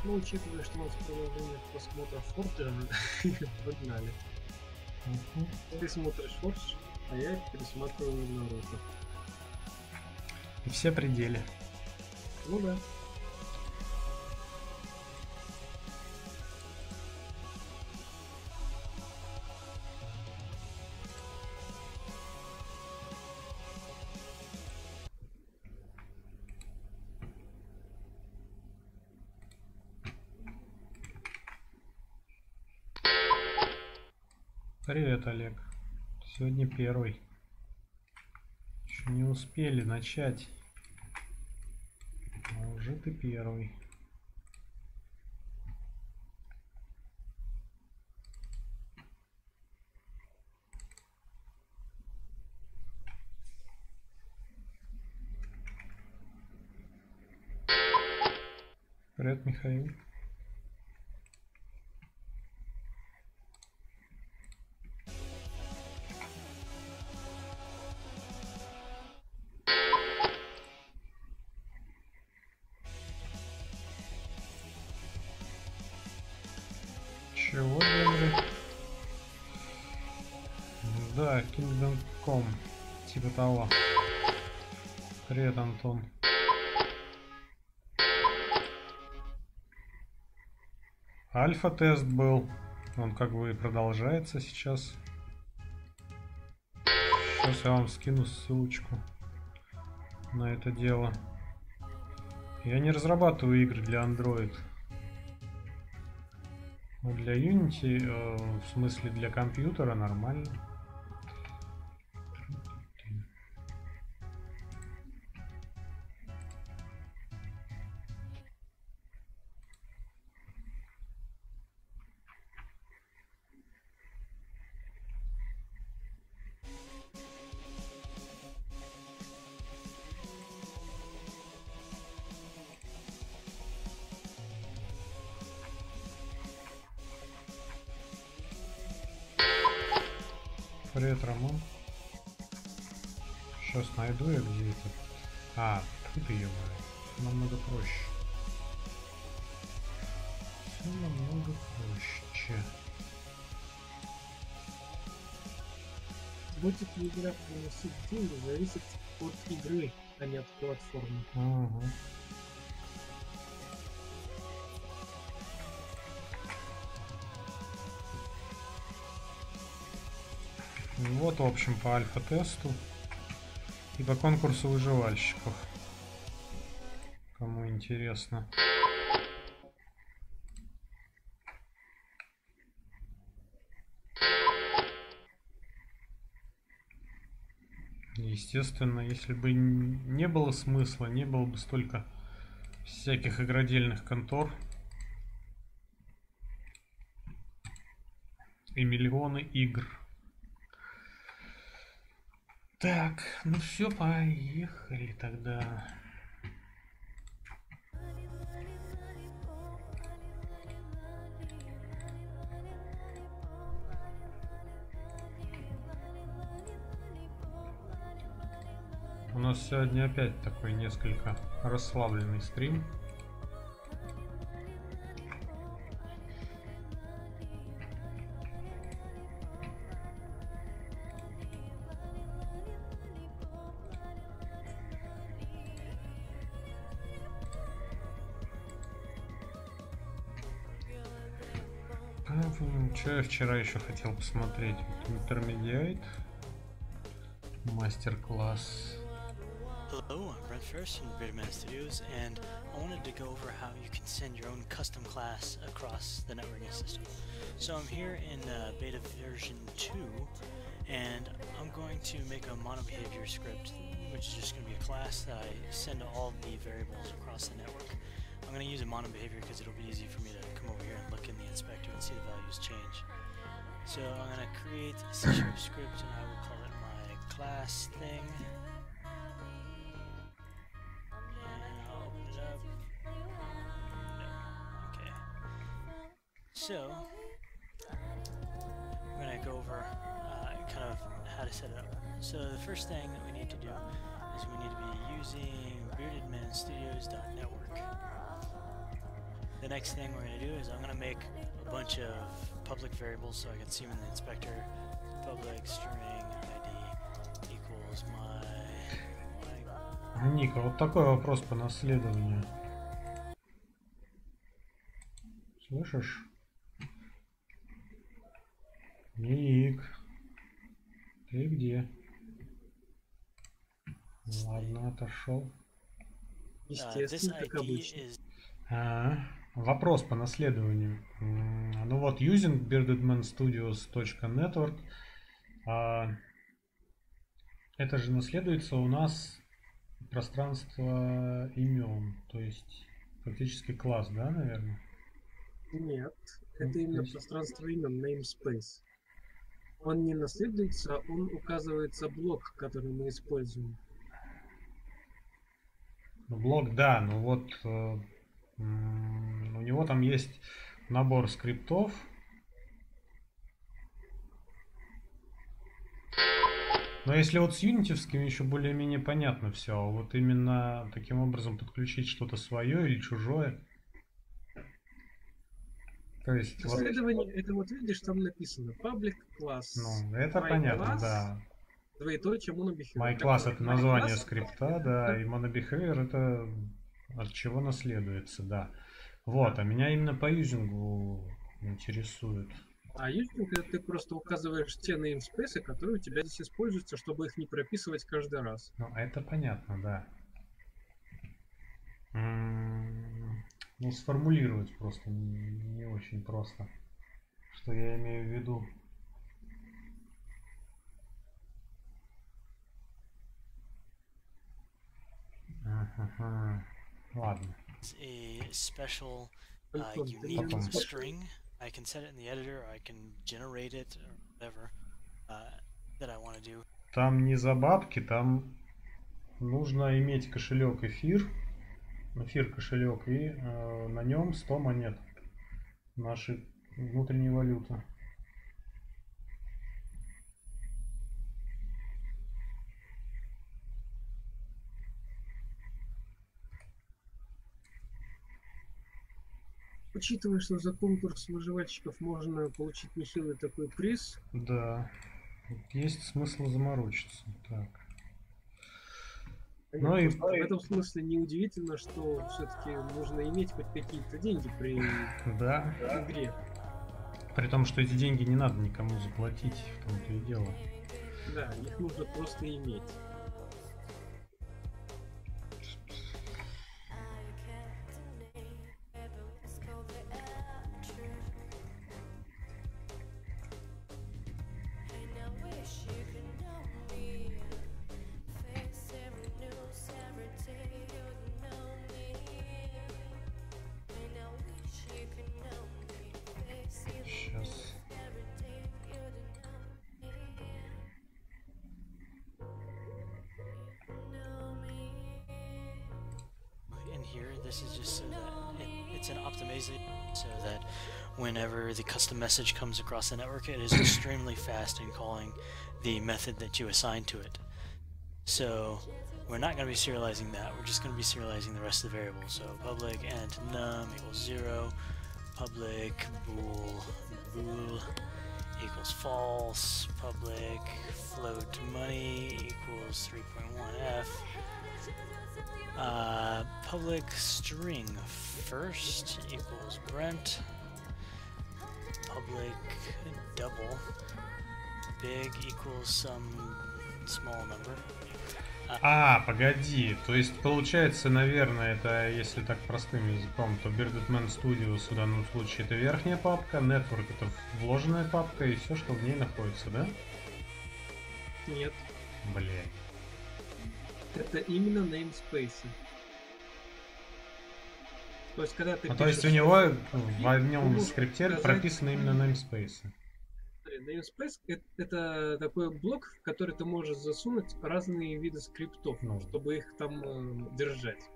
Ну, учитывая, что у нас продолжение просмотра Форта, погнали. Ты смотришь Форш, а я пересматриваю Наруто. И все пределы. Ну да. Привет, Олег. Сегодня первый. Еще не успели начать. А уже ты первый. Привет, Михаил. Чего, Генри? Да, Kingdom.com. Типа того. Привет, Антон. Альфа-тест был. Он как бы и продолжается сейчас. Сейчас я вам скину ссылочку на это дело. Я не разрабатываю игры для Android. Но для Unity, в смысле для компьютера, нормально. Привет, Роман. Сейчас найду я где это. А, тут ее намного проще. Все намного проще. Будет ли игра приносить деньги, зависит от игры, а не от платформы. Ага. Вот, в общем, по альфа-тесту и по конкурсу выживальщиков. Кому интересно. Естественно, если бы не было смысла, не было бы столько всяких игродельных контор и миллионы игр. Так, ну все, поехали тогда. У нас сегодня опять такой несколько расслабленный стрим. Что я вчера еще хотел посмотреть? Интермедиат. Мастер-класс. Hello, I'm Brent First from Admini Studios, and I wanted to go over how you can send your own custom class across the networking system. So I'm here in beta version 2, and I'm going to make a monobehavior script, which is just going to be a class that I send all the variables across the network. I'm going to use a monobehavior because it'll be easy for me to come over here and look in the inspector and see the values change. So I'm going to create a C# script, and I will call it my class thing. So, we're going to go over kind of how to set it up. So the first thing that we need to do is we need to be using Admini Studios.network. the next thing we're going to do is I'm going to make a bunch of public variables so I can see them in the inspector. Public string ID equals my... Ника, вот такой вопрос по наследованию. Слышишь? Ник, ты где? Ладно, отошел. Естественно, как обычно. Вопрос по наследованию. Ну вот, using beardedmanstudios.network. Это же наследуется у нас пространство имен, то есть фактически класс, да, наверное? Нет, это именно пространство имен, namespace. Он не наследуется, он указывается блок, который мы используем. Блок, да, но вот у него там есть набор скриптов. Но если вот с юнитевским еще более-менее понятно все, а вот именно таким образом подключить что-то свое или чужое. То есть наследование, вот... это вот видишь, там написано public class. Ну, это понятно, class, да. Двоеточие monobehavior. MyClass это название скрипта, да, и monobehavior это от чего наследуется, да. Вот, а меня именно по юзингу интересует. А юзинг это ты просто указываешь те namespace, которые у тебя здесь используются, чтобы их не прописывать каждый раз. Ну, это понятно, да. Ну, сформулировать просто не очень просто, что я имею в виду. Ладно. A special unique string. I can set it in the editor, or I can generate it, or whatever that I want to do. Там не за бабки, там нужно иметь кошелек эфир кошелек, и на нем 100 монет нашей внутренней валюты. Учитывая, что за конкурс выживальщиков можно получить нехилый такой приз. Да, есть смысл заморочиться. Так. Ну и в этом смысле неудивительно, что все-таки нужно иметь хоть какие-то деньги при игре. При том, что эти деньги не надо никому заплатить, в том-то и дело. Да, их нужно просто иметь. This is just so that it's an optimization so that whenever the custom message comes across the network, it is extremely fast in calling the method that you assign to it. So we're not going to be serializing that, we're just going to be serializing the rest of the variables. So public int num equals 0, public bool equals false, public float money equals 3.1f. Public string first equals Brent. Public double big equals some small number. Погоди, то есть получается, наверное, это если так простым языком, то Bearded Studios в данном случае это верхняя папка, Network это вложенная папка и все, что в ней находится, да? Нет. Блин. Это именно namespace. То есть, когда ты то есть у него в одном скрипте прописаны именно namespace. Namespace это такой блок, в который ты можешь засунуть разные виды скриптов, чтобы их там держать.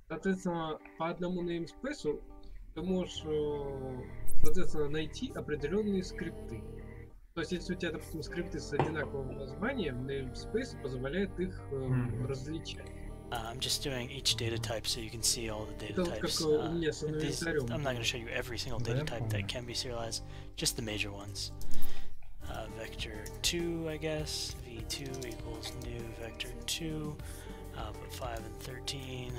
Соответственно, по одному namespace ты можешь, соответственно, найти определенные скрипты. То есть, если у тебя, допустим, скрипты с одинаковым названием, namespace позволяет их различать. I'm just doing each data type so you can see all the data Это вот types. как у меня с инвентарем. I'm not going to show you every single data type that can be serialized, just the major ones. Vector 2, I guess. V2 equals new vector 2. Put 5 and 13.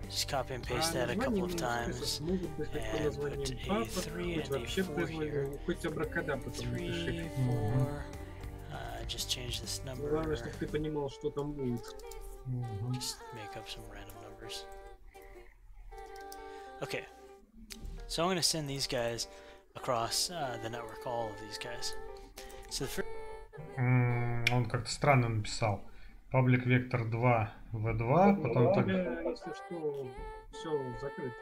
Just copy and paste that a couple of times. And put a 3 and a 4 here. 3, 4. Just change this number. Главное, чтобы ты понимал, что там будет. Just make up some random numbers. Okay, so I'm going to send these guys across the network, all of these guys. So the first... Он как-то странно написал. Public vector 2 v2, потом так... Если что, все закрыто.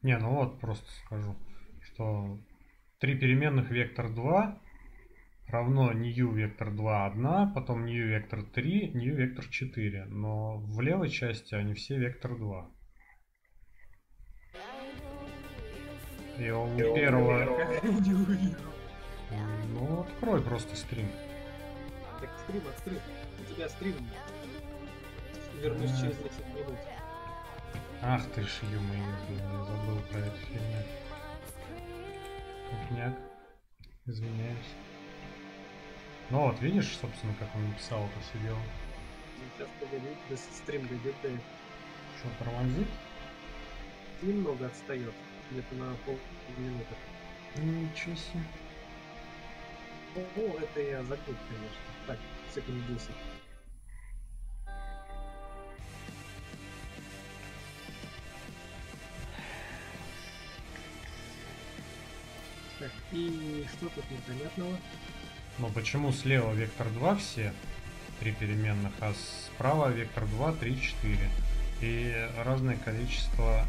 Не, ну вот просто скажу, что 3 переменных vector 2 равно new vector 2 1, потом new vector 3, new vector 4. Но в левой части они все vector 2. И у первого... Ну, открой просто стрим. Так, стрим открыт. У тебя стрим. Вернусь через 10 минут. Ах ты ж, ё-моё, я забыл про эту фигню. Крупняк. Извиняюсь. Ну вот, видишь, собственно, как он написал это себе. Сейчас погоди, стрим дойдет до... Что, тормозит? Немного отстает. Где-то на полминуты. Ничего себе. О, это я закрыл, конечно. Так, секунд 10. Так, и что тут непонятного? Ну почему слева вектор 2 все 3 переменных, а справа вектор 2, 3, 4. И разное количество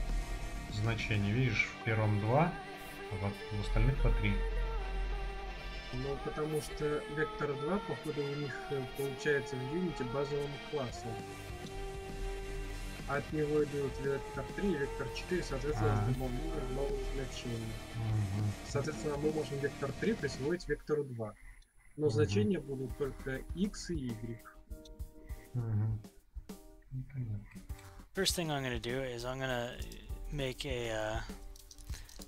значений. Видишь, в первом 2, а в остальных по 3. Ну, потому что вектор 2, походу, у них получается в юните базовым классом. От него идут вектор 3 и вектор 4, соответственно, добавляем новые значения. Соответственно, мы можем вектор 3 присвоить вектору 2. Но значения будут только x и y. First thing I'm going to do is I'm going to make a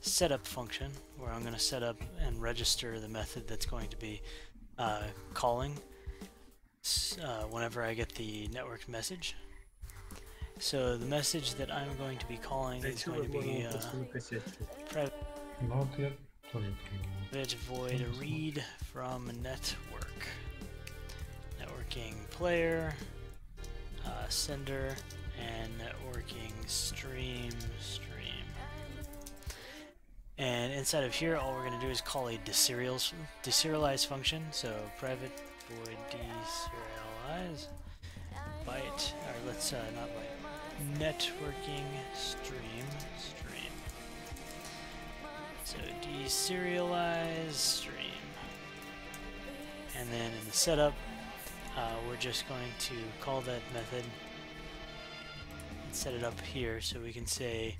setup function where I'm going to set up and register the method that's going to be calling whenever I get the network message. So the message that I'm going to be calling is going to be private void read from network. Networking player, sender, and networking stream. And inside of here, all we're going to do is call a deserialize function. So private void deserialize byte, or let's not byte, networking stream. So deserialize stream. And then in the setup, we're just going to call that method and set it up here so we can say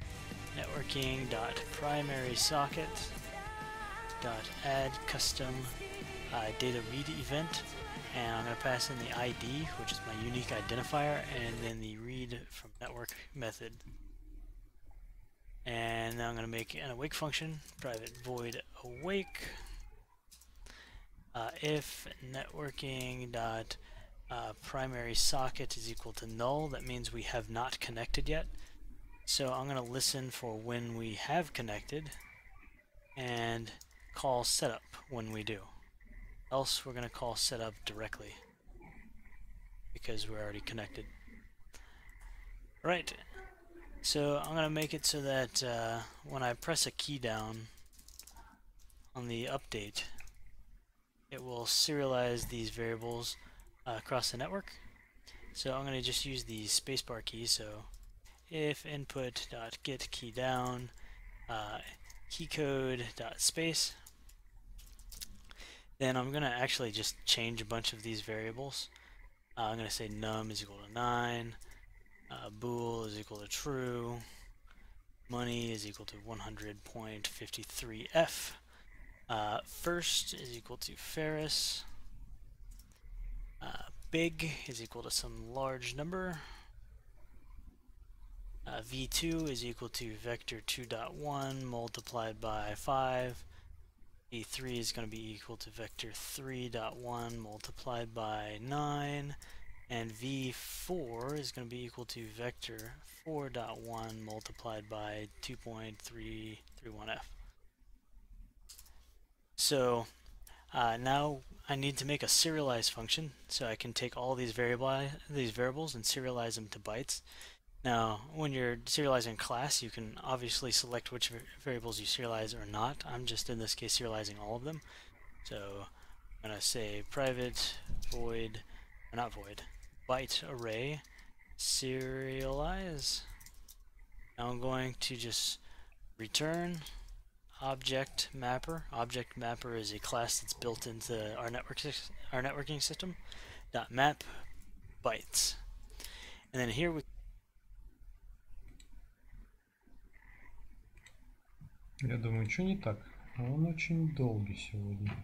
networking.primarySocket.add custom data read event, and I'm going to pass in the ID, which is my unique identifier, and then the read from network method. And now I'm going to make an awake function, private void awake. If networking dot primary socket is equal to null, that means we have not connected yet. So I'm going to listen for when we have connected and call setup when we do. Else we're going to call setup directly because we're already connected. Right. So I'm going to make it so that when I press a key down on the update, it will serialize these variables across the network. So I'm going to just use the spacebar key. So if input.get key down keycode.space, then I'm going to actually just change a bunch of these variables. I'm going to say num is equal to 9, bool is equal to true, money is equal to 100.53f, first is equal to Ferris, big is equal to some large number. V2 is equal to vector 2.1 multiplied by 5. V3 is going to be equal to vector 3.1 multiplied by 9. And V4 is going to be equal to vector 4.1 multiplied by 2.331f. So now I need to make a serialized function, so I can take all these variables and serialize them to bytes. Now, when you're serializing class, you can obviously select which variables you serialize or not. I'm just in this case serializing all of them. So I'm going to say private void, or not void, byte array serialize. Now I'm going to just return object mapper. Object mapper is a class that's built into our networking system. .map bytes. And then here we Я думаю, что не так? Он очень долгий сегодня.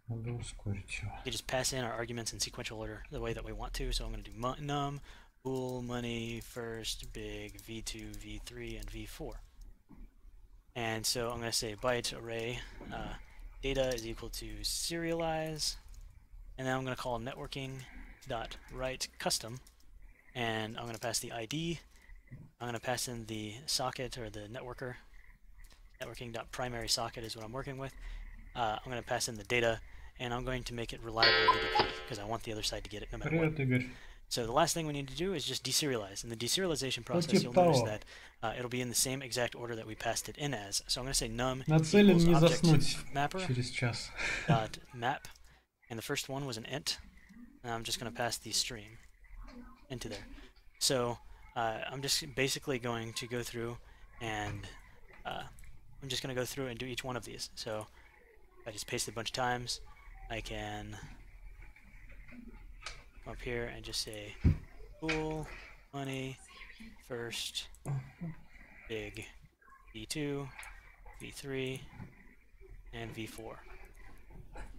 Надо ускорить его. We just pass in our arguments in sequential order the way that we want to. So I'm going to do num, bool, money, first, big, v2, v3, and v4. And so I'm going to say byte array data is equal to serialize. And then I'm going to call networking.write custom. And I'm going to pass the ID. I'm going to pass in the socket or the networker. Networking.primary socket is what I'm working with. I'm going to pass in the data, and I'm going to make it reliable DDP because I want the other side to get it no matter what. So the last thing we need to do is just deserialize. In the deserialization process, you'll notice that it'll be in the same exact order that we passed it in as. So I'm going to say num equals object mapper dot map, and the first one was an int. And I'm just going to pass the stream into there. So I'm just basically going to go through and I'm just going to go through and do each one of these. So if I just paste it a bunch of times, I can come up here and just say bool, money, first, big, v2, v3, and v4.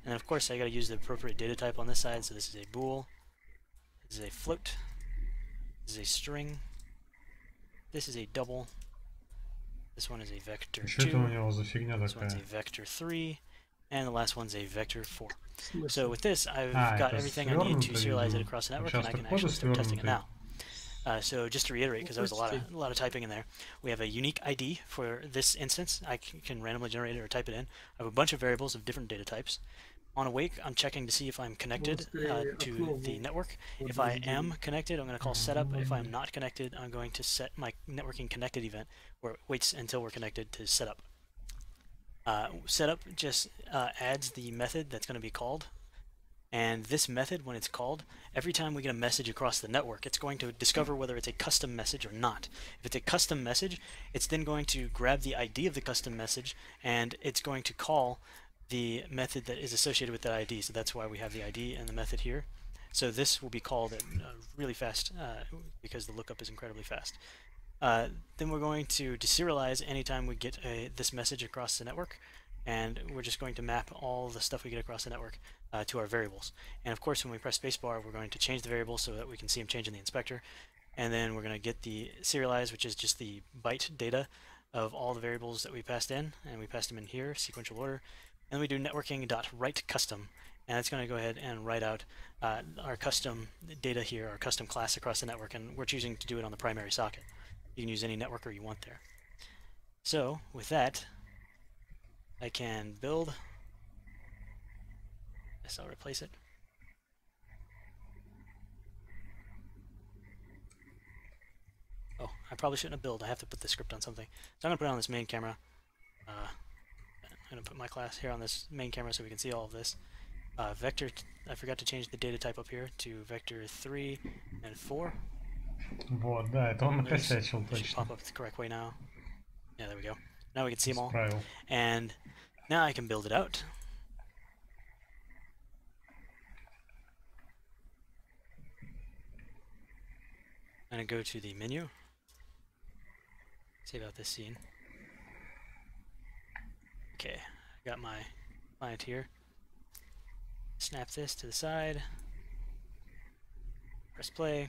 And of course I got to use the appropriate data type on this side. So this is a bool, this is a float, this is a string, this is a double, this one is a vector 2, this one's a vector 3, and the last one's a vector 4. So with this, I've got everything I need to serialize it across the network, and I can actually start testing it now. So just to reiterate, because there was a lot of typing in there, we have a unique ID for this instance. I can randomly generate it or type it in. I have a bunch of variables of different data types. On awake, I'm checking to see if I'm connected to the network. If I am connected, I'm going to call setup. If I'm not connected, I'm going to set my networking connected event, where it waits until we're connected to setup. Setup just adds the method that's going to be called. And this method, when it's called, every time we get a message across the network, it's going to discover whether it's a custom message or not. If it's a custom message, it's then going to grab the ID of the custom message, and it's going to call the method that is associated with that ID. So that's why we have the ID and the method here. So this will be called really fast because the lookup is incredibly fast. Then we're going to deserialize anytime we get this message across the network, and we're just going to map all the stuff we get across the network to our variables. And of course, when we press spacebar, we're going to change the variables so that we can see them change in the inspector. And then we're going to get the serialize, which is just the byte data of all the variables that we passed in, and we passed them in here, sequential order. And we do networking.write custom, and it's going to go ahead and write out our custom data here, our custom class across the network, and we're choosing to do it on the primary socket. You can use any networker you want there. So with that, I can build. Yes, I'll replace it. Oh, I probably shouldn't have built. I have to put the script on something. So I'm going to put it on this main camera. I'm going to put my class here on this main camera so we can see all of this. Vector, I forgot to change the data type up here to vector 3 and 4. Вот, да, это он накосячил точно. It should pop up the correct way now. Yeah, there we go. Now we can see them all. And now I can build it out. I'm going to go to the menu. Save out this scene. Okay, I got my client here. Snap this to the side. Press play,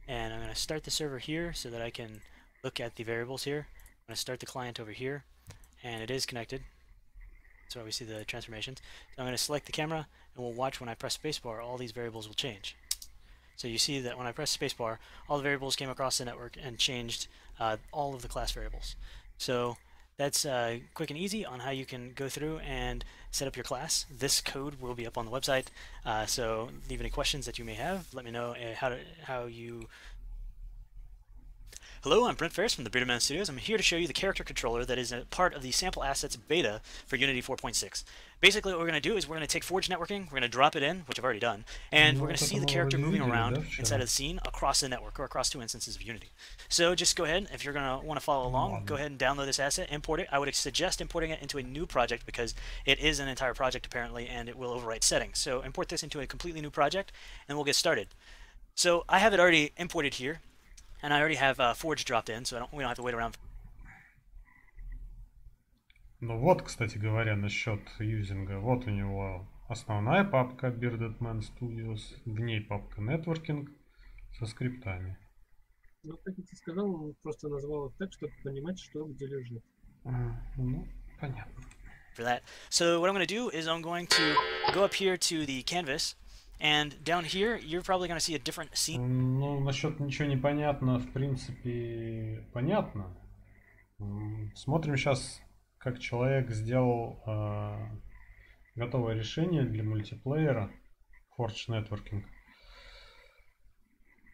and I'm going to start the server here so that I can look at the variables here. I'm going to start the client over here, and it is connected. That's why we see the transformations. So I'm going to select the camera, and we'll watch when I press spacebar, all these variables will change. So you see that when I press spacebar, all the variables came across the network and changed all of the class variables. So that's quick and easy on how you can go through and set up your class. This code will be up on the website, so leave any questions that you may have. Let me know how you... Hello, I'm Brent Ferris from the Bearded Man Studios. I'm here to show you the character controller that is a part of the sample assets beta for Unity 4.6. Basically what we're going to do is we're going to take Forge networking, we're going to drop it in, which I've already done, and we're going to see the character moving around inside of the scene across the network or across two instances of Unity. So just go ahead, if you're going to want to follow along, go ahead and download this asset, import it. I would suggest importing it into a new project because it is an entire project apparently and it will overwrite settings. So import this into a completely new project and we'll get started. So I have it already imported here. And I already have Forge dropped in, so we don't have to wait around. Ну вот, кстати говоря, насчет юзинга. Вот у него основная папка Bearded Man Studios, в ней папка Networking со скриптами. Ну, как я тебе сказал, он просто назвал их так, чтобы понимать, что где лежит. Ну, понятно. For that. So what I'm going to do is I'm going to go up here to the canvas. And down here, you're probably going to see a different scene. Ну, насчет ничего не понятно, в принципе, понятно. Смотрим сейчас, как человек сделал готовое решение для мультиплеера Forge Networking.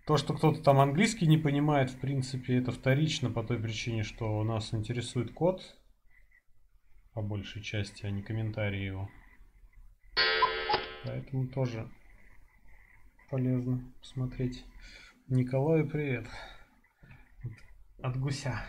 То, что кто-то там английский не понимает, в принципе, это вторично по той причине, что нас интересует код по большей части, а не комментарии его. Поэтому тоже полезно посмотреть. Николаю привет. От гуся.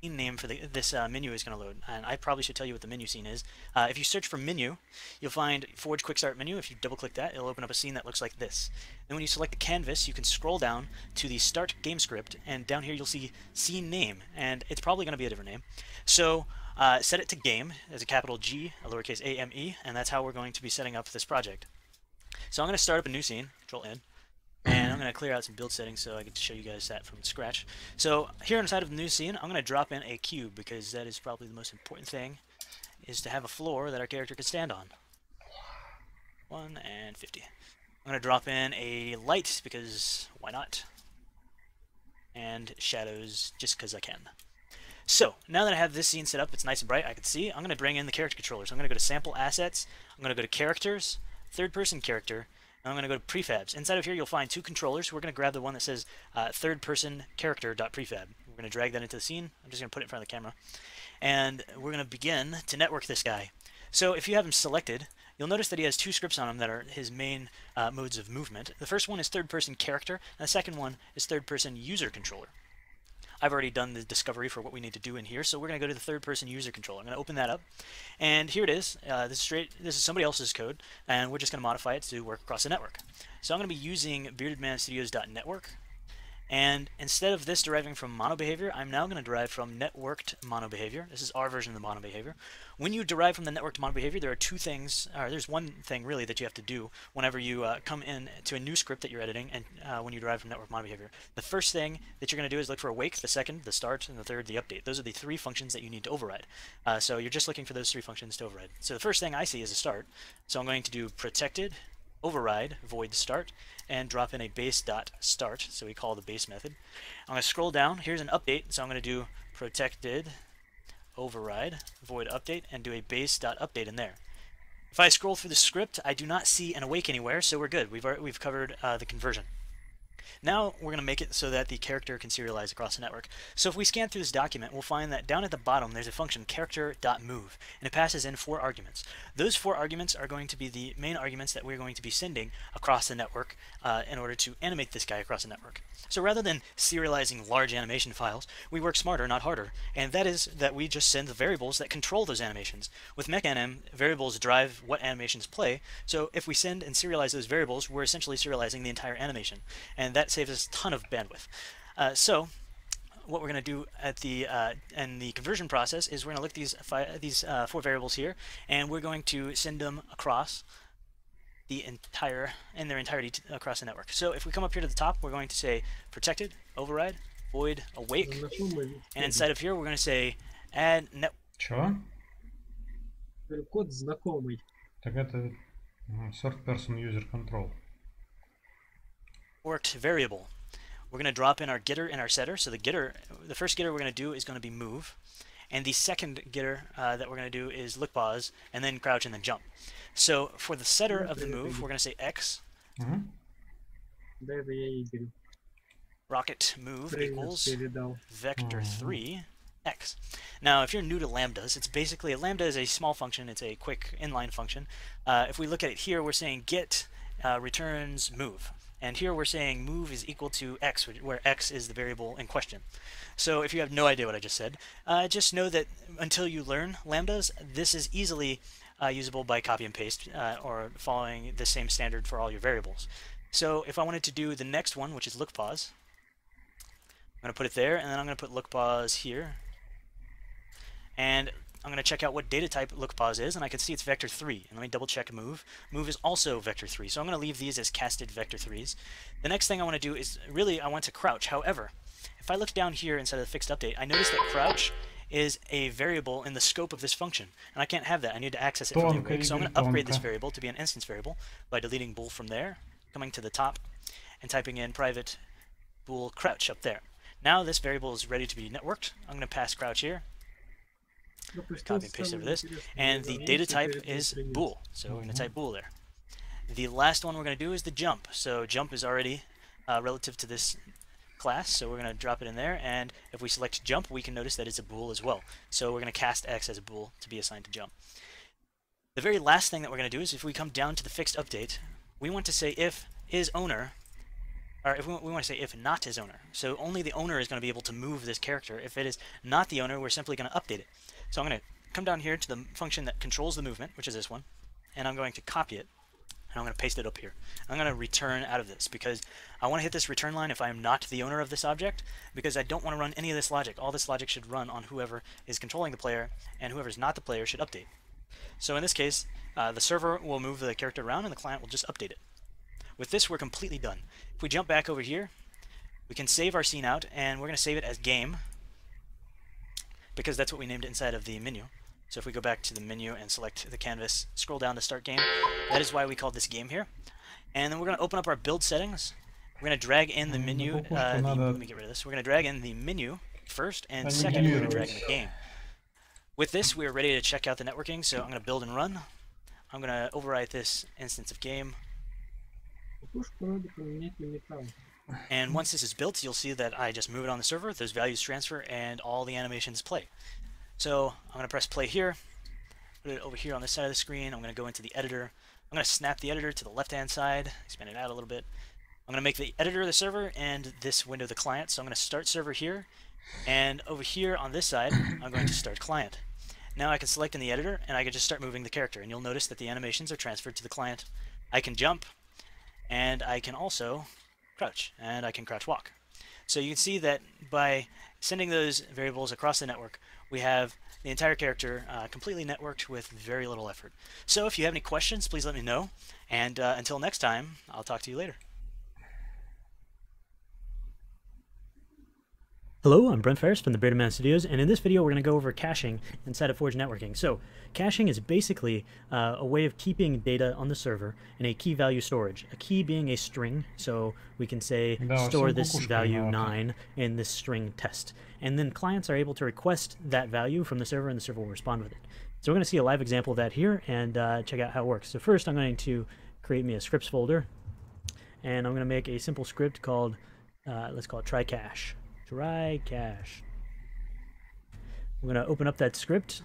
Name for this menu is going to load, and I probably should tell you what the menu scene is. If you search for menu, you'll find Forge Quick Start menu. If you double click that, it'll open up a scene that looks like this. Then when you select the canvas, you can scroll down to the start game script, and down here you'll see scene name, and it's probably going to be a different name. So set it to game as a capital G, a lowercase A-M-E, and that's how we're going to be setting up this project. So I'm going to start up a new scene, Control N, and I'm going to clear out some build settings so I can show you guys that from scratch. So here inside of the new scene, I'm going to drop in a cube because that is probably the most important thing, is to have a floor that our character can stand on. 1 and 50. I'm going to drop in a light because why not? And shadows just because I can. So now that I have this scene set up, it's nice and bright, I can see, I'm going to bring in the character controller. So I'm going to go to Sample Assets, I'm going to go to Characters, Third Person Character, and I'm going to go to Prefabs. Inside of here you'll find two controllers. We're going to grab the one that says Third Person Character.prefab. We're going to drag that into the scene. I'm just going to put it in front of the camera. And we're going to begin to network this guy. So if you have him selected, you'll notice that he has two scripts on him that are his main modes of movement. The first one is Third Person Character, and the second one is Third Person User Controller. I've already done the discovery for what we need to do in here, so we're going to go to the third person user controller. I'm going to open that up, and here it is. This is somebody else's code, and we're just going to modify it to work across the network. So I'm going to be using beardedmanstudios.network, and instead of this deriving from mono behavior, I'm now going to derive from networked mono behavior. This is our version of the mono behavior. When you derive from the networked mono behavior, there are two things, or there's one thing really that you have to do whenever you come in to a new script that you're editing, and when you derive from networked mono behavior. The first thing that you're going to do is look for awake, the second, the start, and the third, the update. Those are the three functions that you need to override. So you're just looking for those three functions to override. So the first thing I see is a start. So I'm going to do protected override void start and drop in a base.start, so we call the base method. I'm going to scroll down. Here's an update, so I'm going to do protected override void update and do a base.update in there. If I scroll through the script, I do not see an awake anywhere, so we're good. We've covered the conversion. Now we're going to make it so that the character can serialize across the network. So if we scan through this document, we'll find that down at the bottom there's a function character.move, and it passes in 4 arguments. Those 4 arguments are going to be the main arguments that we're going to be sending across the network in order to animate this guy across the network. So rather than serializing large animation files, we work smarter, not harder, and that is that we just send the variables that control those animations. With mechanim, variables drive what animations play, so if we send and serialize those variables, we're essentially serializing the entire animation, and that saves us a ton of bandwidth. So what we're going to do at the in the conversion process is we're going to look at these 4 variables here, and we're going to send them across in their entirety across the network. So if we come up here to the top, we're going to say protected, override, void, awake, and inside of here we're going to say add net. Чё? Код знакомый. Так это third person user control. Worked variable. We're going to drop in our getter and our setter. So the first getter we're going to do is going to be move, and the second getter that we're going to do is look, pause, and then crouch and then jump. So for the setter of the move, we're going to say x. Rocket move equals vector3 x. Now, if you're new to lambdas, it's basically a lambda is a small function. It's a quick inline function. If we look at it here, we're saying get returns move. And here we're saying move is equal to x, where x is the variable in question. So if you have no idea what I just said, just know that until you learn lambdas, this is easily usable by copy and paste or following the same standard for all your variables. So if I wanted to do the next one, which is look, pause, I'm going to put it there, and then I'm going to put look, pause here. And I'm going to check out what data type look, pause is, and I can see it's vector3. And let me double check move. Move is also vector3, so I'm going to leave these as casted vector3s. The next thing I want to do is, really, I want to crouch. However, if I look down here inside of the fixed update, I notice that crouch is a variable in the scope of this function, and I can't have that. I need to access it from the awake. So I'm going to upgrade this variable to be an instance variable by deleting bool from there, coming to the top, and typing in private bool crouch up there. Now this variable is ready to be networked. I'm going to pass crouch here. Copy and paste over this, and the data type is bool, so we're going to type bool there. The last one we're going to do is the jump. So jump is already relative to this class, so we're going to drop it in there, and if we select jump, we can notice that it's a bool as well. So we're going to cast x as a bool to be assigned to jump. The very last thing that we're going to do is, if we come down to the fixed update, we want to say if is owner, or if we want to say if not is owner. So only the owner is going to be able to move this character. If it is not the owner, we're simply going to update it. So I'm going to come down here to the function that controls the movement, which is this one, and I'm going to copy it, and I'm going to paste it up here. I'm going to return out of this, because I want to hit this return line if I am not the owner of this object, because I don't want to run any of this logic. All this logic should run on whoever is controlling the player, and whoever is not the player should update. So in this case, the server will move the character around, and the client will just update it. With this, we're completely done. If we jump back over here, we can save our scene out, and we're going to save it as game, because that's what we named it inside of the menu. So if we go back to the menu and select the canvas, scroll down to start game, that is why we called this game here. And then we're going to open up our build settings. We're going to drag in the menu. Let me get rid of this. We're going to drag in the menu first, and second we're going to drag in the game. With this, we are ready to check out the networking, so I'm going to build and run. I'm going to overwrite this instance of game. And once this is built, you'll see that I just move it on the server, those values transfer, and all the animations play. So I'm going to press play here, put it over here on this side of the screen. I'm going to go into the editor. I'm going to snap the editor to the left-hand side, expand it out a little bit. I'm going to make the editor the server and this window the client. So I'm going to start server here, and over here on this side, I'm going to start client. Now I can select in the editor, and I can just start moving the character, and you'll notice that the animations are transferred to the client. I can jump, and I can also crouch, and I can crouch walk. So you can see that by sending those variables across the network, we have the entire character completely networked with very little effort. So if you have any questions, please let me know, and until next time, I'll talk to you later. Hello, I'm Brent Ferris from the Bearded Man Studios, and in this video we're going to go over caching inside of Forge Networking. So, caching is basically a way of keeping data on the server in a key value storage. A key being a string, so we can say store this value 9 in this string test. And then clients are able to request that value from the server, and the server will respond with it. So we're going to see a live example of that here, and check out how it works. So first I'm going to create me a scripts folder, and I'm going to make a simple script called, let's call it try cache. Try cache. I'm going to open up that script,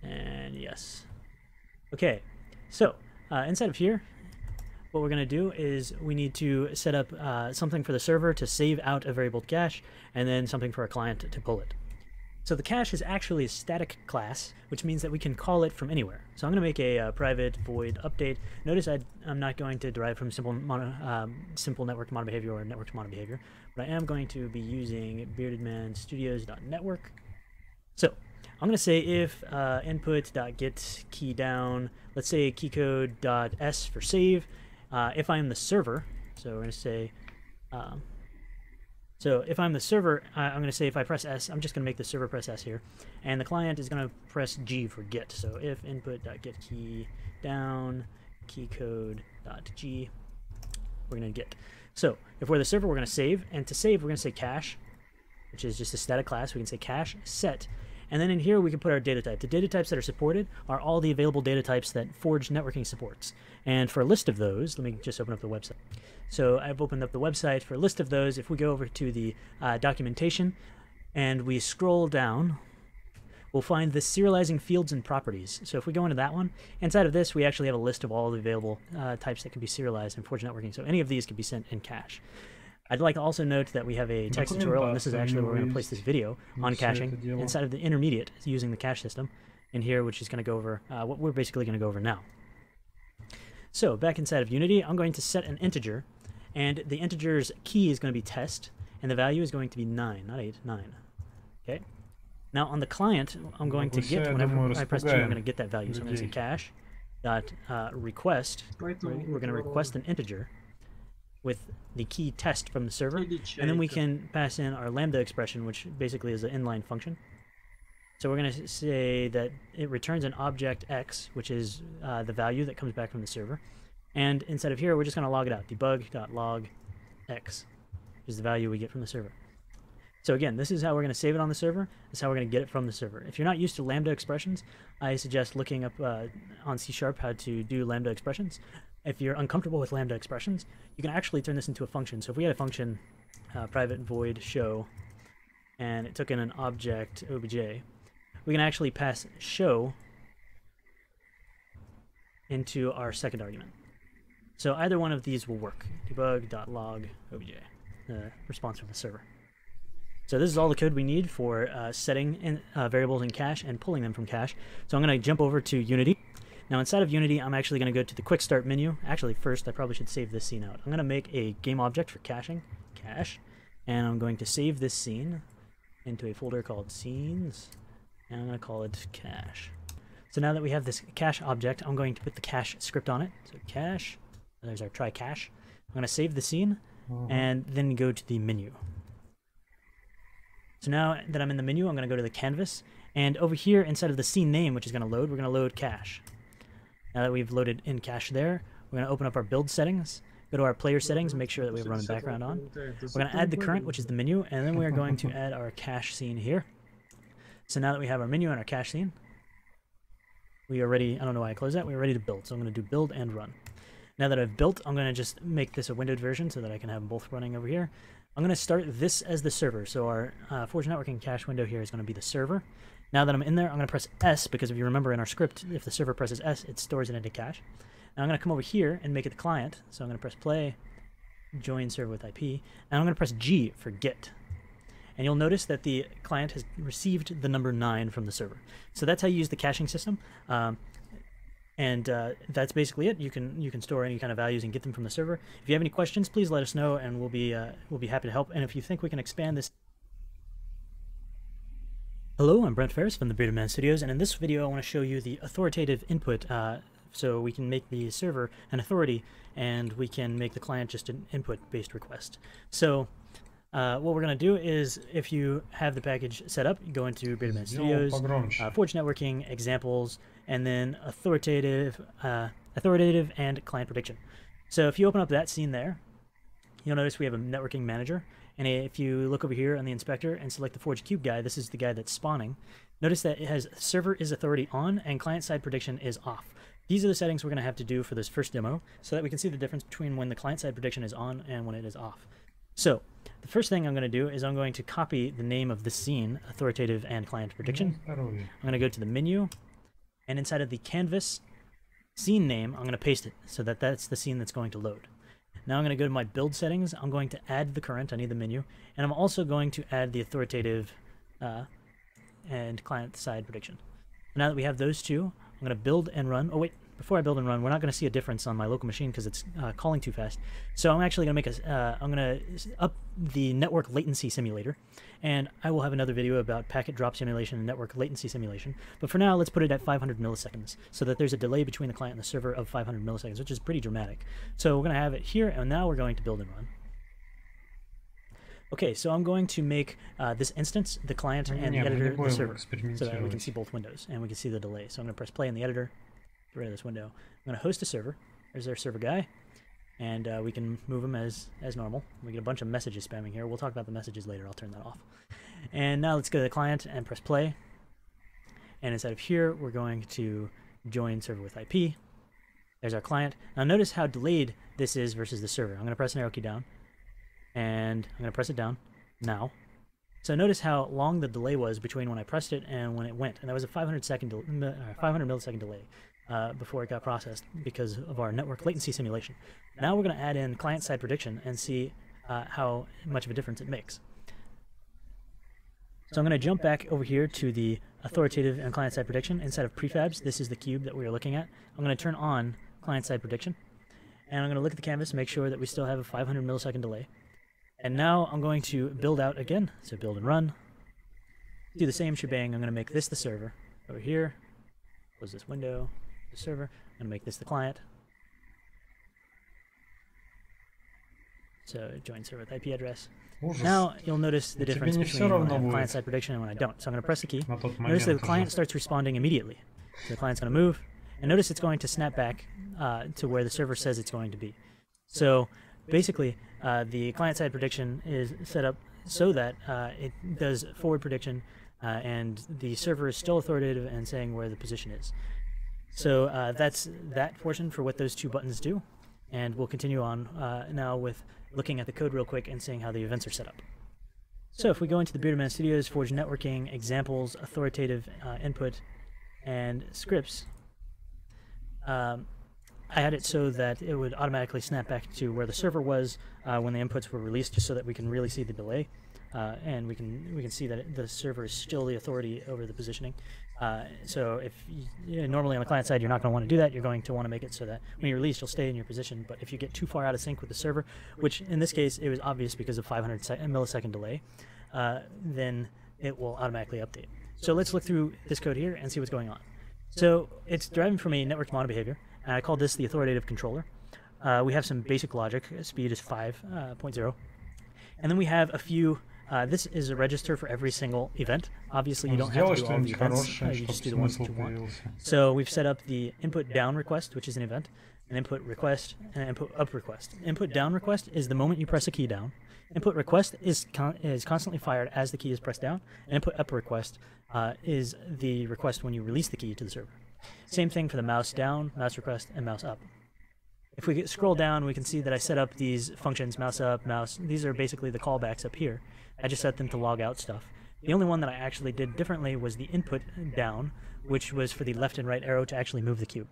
and yes. Okay, so inside of here, what we're going to do is we need to set up something for the server to save out a variable cache, and then something for a client to pull it. So the cache is actually a static class, which means that we can call it from anywhere. So I'm going to make a private void update. Notice I'm not going to derive from simple network mono behavior or network mono behavior, but I am going to be using beardedmanstudios.network. So I'm going to say if input.get key down, let's say keycode.s for save. If I'm the server, so we're going to say, so if I'm the server, I'm going to say if I press S, I'm just going to make the server press S here. And the client is going to press G for get. So if input.get key down, keycode.g, we're going to get. So if we're the server, we're going to save. And to save, we're going to say cache, which is just a static class. We can say cache set. And then in here, we can put our data type. The data types that are supported are all the available data types that Forge Networking supports. And for a list of those, let me just open up the website. So I've opened up the website. For a list of those, if we go over to the documentation and we scroll down, we'll find the serializing fields and properties. So if we go into that one, inside of this, we actually have a list of all the available types that can be serialized in Forge Networking. So any of these can be sent in cache. I'd like to also note that we have a text tutorial, and this is actually where we're going to place this video on caching inside of the intermediate using the cache system in here, which is going to go over what we're basically going to go over now. So back inside of Unity, I'm going to set an integer, and the integer's key is going to be test, and the value is going to be 9, not 8, 9. Okay. Now on the client, I'm going to get, whenever I press G, I'm going to get that value. So I'm going to say cache dot request. We're going to request an integer with the key test from the server, and then we can pass in our lambda expression, which basically is an inline function. So we're going to say that it returns an object x, which is the value that comes back from the server. And inside of here, we're just going to log it out, debug.log x, which is the value we get from the server. So again, this is how we're going to save it on the server. This is how we're going to get it from the server. If you're not used to lambda expressions, I suggest looking up on C# how to do lambda expressions. If you're uncomfortable with lambda expressions, you can actually turn this into a function. So if we had a function, private void show, and it took in an object obj, we can actually pass show into our second argument. So either one of these will work. Debug.log obj, response from the server. So this is all the code we need for setting in, variables in cache and pulling them from cache. So I'm going to jump over to Unity. Now inside of Unity, I'm actually going to go to the quick start menu. Actually, first, I probably should save this scene out. I'm going to make a game object for caching, cache, and I'm going to save this scene into a folder called scenes, and I'm going to call it cache. So now that we have this cache object, I'm going to put the cache script on it. So cache, there's our try cache. I'm going to save the scene, and then go to the menu. So now that I'm in the menu, I'm going to go to the canvas, and over here inside of the scene name, which is going to load, we're going to load cache. Now that we've loaded in cache there, we're going to open up our build settings, go to our player settings, and make sure that we have run background on. We're going to add the current, which is the menu, and then we are going to add our cache scene here. So now that we have our menu and our cache scene, we are ready. I don't know why I closed that. We're ready to build. So I'm going to do build and run. Now that I've built, I'm going to just make this a windowed version so that I can have them both running over here. I'm going to start this as the server. So our Forge Networking cache window here is going to be the server. Now that I'm in there, I'm going to press S, because if you remember in our script, if the server presses S, it stores it into cache. Now I'm going to come over here and make it the client. So I'm going to press play, join server with IP, and I'm going to press G for get. And you'll notice that the client has received the number 9 from the server. So that's how you use the caching system. That's basically it. You can store any kind of values and get them from the server. If you have any questions, please let us know, and we'll be happy to help. And if you think we can expand this. Hello, I'm Brent Ferris from the Bearded Man Studios, and in this video I want to show you the authoritative input. So we can make the server an authority, and we can make the client just an input-based request. So what we're going to do is, if you have the package set up, you go into Bearded Man Studios, Forge Networking, examples, and then authoritative and client prediction. So if you open up that scene there, you'll notice we have a networking manager. And if you look over here on the inspector and select the Forge Cube guy, this is the guy that's spawning. Notice that it has server is authority on and client side prediction is off. These are the settings we're going to have to do for this first demo so that we can see the difference between when the client side prediction is on and when it is off. So the first thing I'm going to do is I'm going to copy the name of this scene, authoritative and client prediction. I'm going to go to the menu, and inside of the canvas scene name, I'm going to paste it so that that's the scene that's going to load. Now I'm going to go to my build settings. I'm going to add the current. I need the menu. And I'm also going to add the authoritative and client side prediction. Now that we have those two, I'm going to build and run. Oh wait, before I build and run, we're not going to see a difference on my local machine because it's calling too fast. So I'm actually going to make I'm going to up the network latency simulator, and I will have another video about packet drop simulation and network latency simulation. But for now, let's put it at 500 milliseconds so that there's a delay between the client and the server of 500 milliseconds, which is pretty dramatic. So we're going to have it here, and now we're going to build and run. Okay, so I'm going to make this instance, the client, and the editor, the server, so that we can see both windows, and we can see the delay. So I'm going to press play in the editor, get rid of this window. I'm going to host a server. There's our server guy, and we can move him as normal. We get a bunch of messages spamming here. We'll talk about the messages later. I'll turn that off. And now let's go to the client and press play. And inside of here, we're going to join server with IP. There's our client. Now notice how delayed this is versus the server. I'm going to press an arrow key down, and I'm going to press it down now. So notice how long the delay was between when I pressed it and when it went. And that was a 500 millisecond delay before it got processed because of our network latency simulation. Now we're going to add in client-side prediction and see how much of a difference it makes. So I'm going to jump back over here to the authoritative and client-side prediction. Instead of prefabs, this is the cube that we are looking at. I'm going to turn on client-side prediction, and I'm going to look at the canvas and make sure that we still have a 500 millisecond delay. And now I'm going to build out again, so build and run. Do the same shebang. I'm going to make this the server over here. Close this window, the server. I'm going to make this the client. So join server with IP address. Now you'll notice the difference between when I have client-side prediction and when I don't. So I'm going to press the key. Notice that the client starts responding immediately. So the client's going to move, and notice it's going to snap back to where the server says it's going to be. So basically, the client-side prediction is set up so that it does forward prediction, and the server is still authoritative and saying where the position is. So that's that portion for what those two buttons do, and we'll continue on now with looking at the code real quick and seeing how the events are set up. So if we go into the Bearded Man Studios, Forge Networking, Examples, Authoritative Input, and Scripts, I had it so that it would automatically snap back to where the server was when the inputs were released, just so that we can really see the delay, and we can see that the server is still the authority over the positioning. So if normally on the client side you're not going to want to do that, you're going to want to make it so that when you release you'll stay in your position. But if you get too far out of sync with the server, which in this case it was obvious because of 500 millisecond delay, then it will automatically update. So let's look through this code here and see what's going on. So it's deriving from a network model behavior. I call this the authoritative controller. We have some basic logic. Speed is 5.0. And then we have a few, this is a register for every single event. Obviously, you don't have to do all the events. You just do the ones that you want. So we've set up the input down request, which is an event, an input request, and an input up request. Input down request is the moment you press a key down. Input request is constantly fired as the key is pressed down. And input up request is the request when you release the key to the server. Same thing for the mouse down, mouse request, and mouse up. If we scroll down, we can see that I set up these functions, mouse up, mouse. These are basically the callbacks up here. I just set them to log out stuff. The only one that I actually did differently was the input down, which was for the left and right arrow to actually move the cube.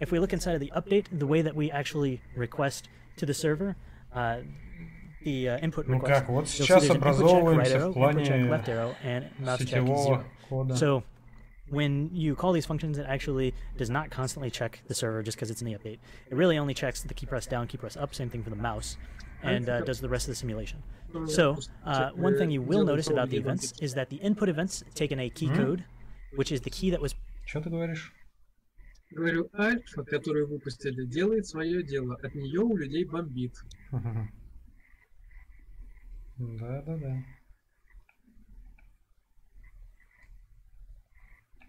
If we look inside of the update, the way that we actually request to the server, the input request, you'll see there's an input check right arrow, input check left arrow, and mouse check 0. So when you call these functions, it actually does not constantly check the server just because it's in the update. It really only checks the key press down, key press up, same thing for the mouse, and does the rest of the simulation. So one thing you will notice about the events is that the input events take in a key code, which is the key that was... Что ты говоришь? Говорю, альфа, которую выпустили, делает свое дело. От нее у людей бомбит. Да.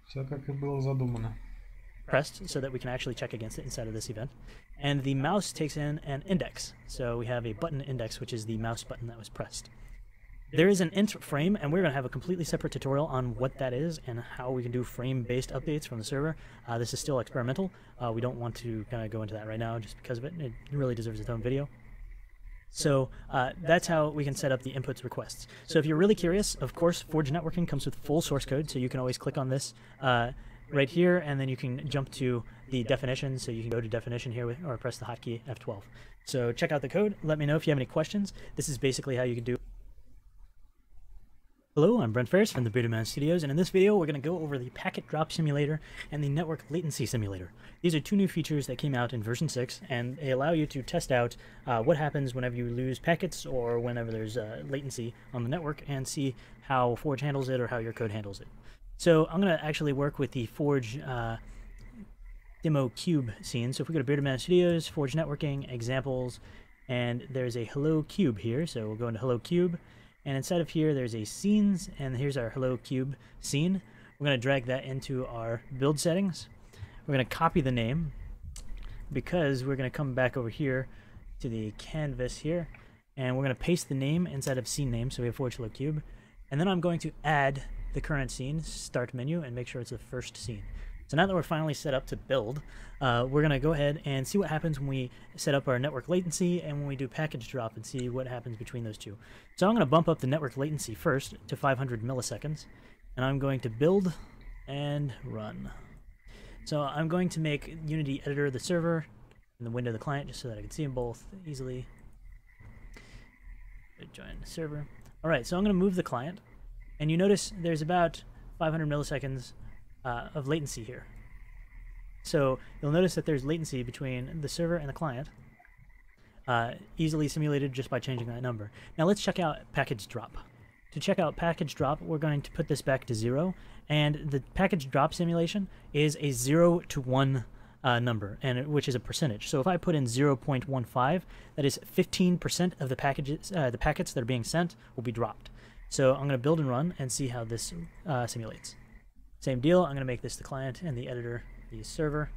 Все как и было задумано. Pressed so that we can actually check against it inside of this event. And the mouse takes in an index. So we have a button index, which is the mouse button that was pressed. There is an int frame, and we're going to have a completely separate tutorial on what that is and how we can do frame-based updates from the server. This is still experimental. We don't want to kind of go into that right now just because of it. It really deserves its own video. So that's how we can set up the inputs requests. So if you're really curious, of course, Forge Networking comes with full source code, so you can always click on this right here, and then you can jump to the definition, so you can go to definition here or press the hotkey F12. So check out the code. Let me know if you have any questions. This is basically how you can do Hello, I'm Brent Ferris from the Privateers Studios, and in this video we're going to go over the packet drop simulator and the network latency simulator. These are two new features that came out in version 6, and they allow you to test out what happens whenever you lose packets or whenever there's latency on the network, and see how Forge handles it or how your code handles it. So I'm going to actually work with the Forge demo cube scene. So if we go to Privateers Studios, Forge networking, examples, and there's a hello cube here, so we'll go into hello cube. And inside of here, there's a scenes, and here's our hello cube scene. We're going to drag that into our build settings. We're going to copy the name because we're going to come back over here to the canvas here, and we're going to paste the name inside of scene name. So we have Forge hello cube, and then I'm going to add the current scene, start menu, and make sure it's the first scene. So now that we're finally set up to build, we're going to go ahead and see what happens when we set up our network latency and when we do package drop, and see what happens between those two. So I'm going to bump up the network latency first to 500 milliseconds, and I'm going to build and run. So I'm going to make Unity Editor the server and the window the client, just so that I can see them both easily. Join the server. Alright, so I'm going to move the client, and you notice there's about 500 milliseconds of latency here. So you'll notice that there's latency between the server and the client, easily simulated just by changing that number. Now let's check out package drop. To check out package drop, we're going to put this back to 0, and the package drop simulation is a 0 to 1 number, and which is a percentage. So if I put in 0.15, that is 15% of the packets that are being sent will be dropped. So I'm going to build and run and see how this simulates. Same deal, I'm going to make this the client and the editor the server.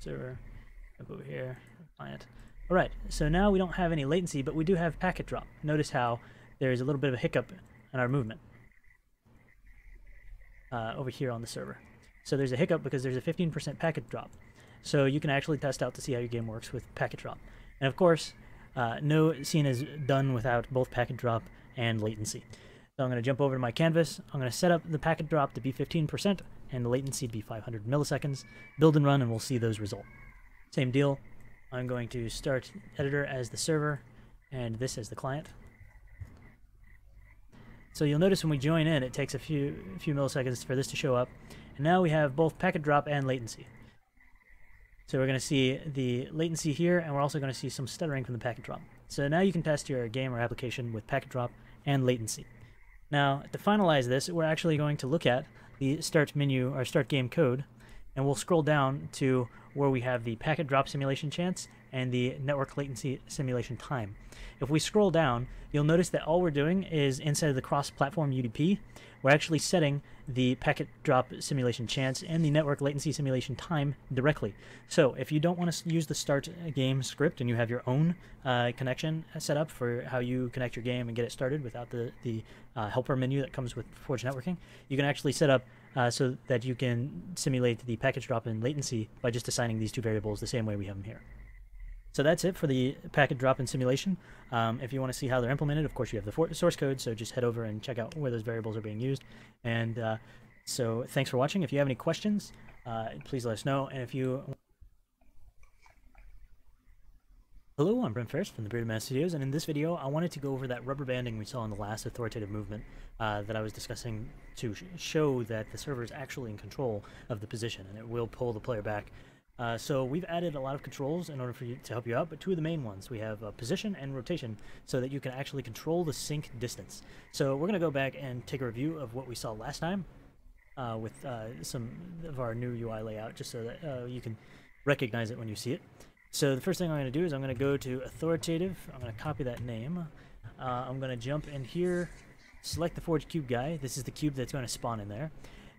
Up over here, client. Alright, so now we don't have any latency, but we do have packet drop. Notice how there's a little bit of a hiccup in our movement over here on the server. So there's a hiccup because there's a 15% packet drop. So you can actually test out to see how your game works with packet drop. And of course, no scene is done without both packet drop and latency. So I'm going to jump over to my canvas. I'm going to set up the packet drop to be 15% and the latency to be 500 milliseconds. Build and run, and we'll see those result. Same deal. I'm going to start editor as the server and this as the client. So you'll notice when we join in, it takes a few milliseconds for this to show up. And now we have both packet drop and latency. So we're going to see the latency here, and we're also going to see some stuttering from the packet drop. So now you can test your game or application with packet drop and latency. Now, to finalize this, we're actually going to look at the start menu or start game code, and we'll scroll down to where we have the packet drop simulation chance and the network latency simulation time. If we scroll down, you'll notice that all we're doing is inside of the cross-platform UDP, we're actually setting the packet drop simulation chance and the network latency simulation time directly. So if you don't want to use the start game script and you have your own connection set up for how you connect your game and get it started without the helper menu that comes with Forge networking, you can actually set up so that you can simulate the package drop and latency by just assigning these two variables the same way we have them here. So that's it for the packet drop and simulation. If you want to see how they're implemented, of course you have the source code, so just head over and check out where those variables are being used. And so thanks for watching. If you have any questions, please let us know. And if you... Hello, I'm Brent Ferris from the Privateers Studios, and in this video I wanted to go over that rubber banding we saw in the last authoritative movement that I was discussing to show that the server is actually in control of the position, and it will pull the player back. So we've added a lot of controls in order for you to help you out, but two of the main ones. We have position and rotation, so that you can actually control the sync distance. So we're going to go back and take a review of what we saw last time with some of our new UI layout, just so that you can recognize it when you see it. So the first thing I'm going to do is I'm going to go to authoritative. I'm going to copy that name. I'm going to jump in here, select the Forge cube guy. This is the cube that's going to spawn in there.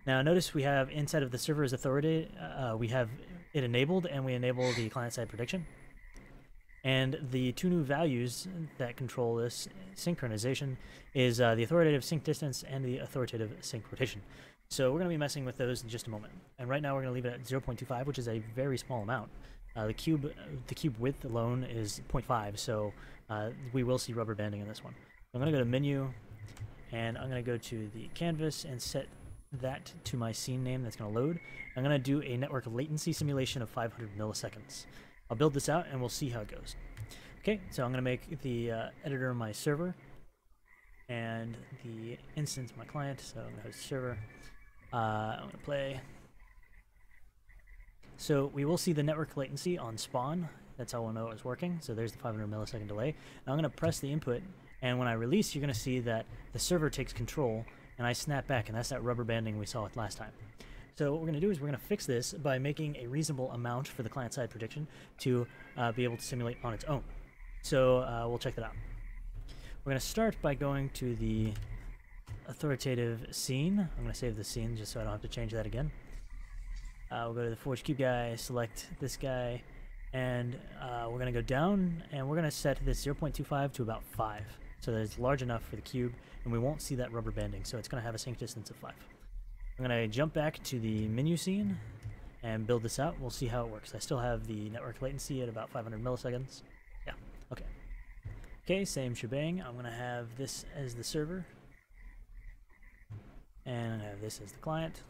Now notice we have inside of the server's authority, we have it enabled, and we enable the client-side prediction. And the two new values that control this synchronization is the authoritative sync distance and the authoritative sync rotation. So we're going to be messing with those in just a moment. And right now we're going to leave it at 0.25, which is a very small amount. The cube width alone is 0.5, so we will see rubber banding in this one. I'm going to go to menu, and I'm going to go to the canvas and set that to my scene name that's going to load. I'm going to do a network latency simulation of 500 milliseconds. I'll build this out and we'll see how it goes. Okay, so I'm going to make the editor my server, and the instance of my client. So I'm going to host server. I'm going to play. So we will see the network latency on spawn. That's how we'll know it's working. So there's the 500 millisecond delay. Now I'm going to press the input, and when I release, you're going to see that the server takes control, and I snap back, and that's that rubber banding we saw last time. So what we're going to do is we're going to fix this by making a reasonable amount for the client-side prediction to be able to simulate on its own. So we'll check that out. We're going to start by going to the authoritative scene. I'm going to save the scene just so I don't have to change that again. We'll go to the forge cube guy, select this guy, and we're going to go down, and we're going to set this 0.25 to about 5. So that it's large enough for the cube, and we won't see that rubber banding, so it's going to have a sync distance of 5. I'm going to jump back to the menu scene and build this out. We'll see how it works. I still have the network latency at about 500 milliseconds. Yeah, okay. Okay, same shebang. I'm going to have this as the server, and I have this as the client.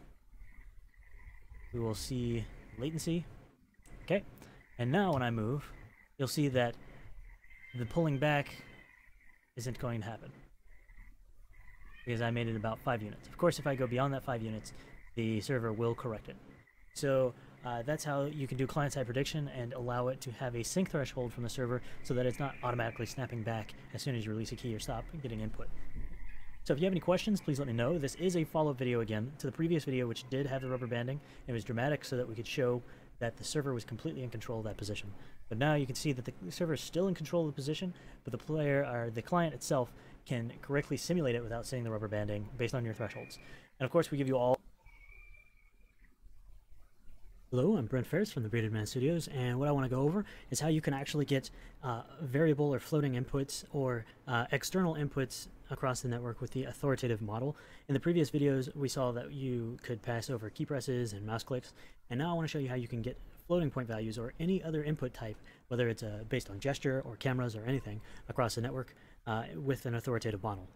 We will see latency. Okay, and now when I move, you'll see that the pulling back isn't going to happen because I made it about 5 units. Of course, if I go beyond that 5 units, the server will correct it. So that's how you can do client-side prediction and allow it to have a sync threshold from the server so that it's not automatically snapping back as soon as you release a key or stop getting input. So if you have any questions, please let me know. This is a follow-up video again to the previous video, which did have the rubber banding. It was dramatic so that we could show that the server was completely in control of that position. But now you can see that the server is still in control of the position, but the player or the client itself can correctly simulate it without seeing the rubber banding based on your thresholds. And of course, we give you all. Hello, I'm Brent Ferris from the Bearded Man Studios, and what I want to go over is how you can actually get variable or floating inputs or external inputs across the network with the authoritative model. In the previous videos, we saw that you could pass over key presses and mouse clicks, and now I want to show you how you can get floating point values or any other input type, whether it's based on gesture or cameras or anything, across the network with an authoritative model.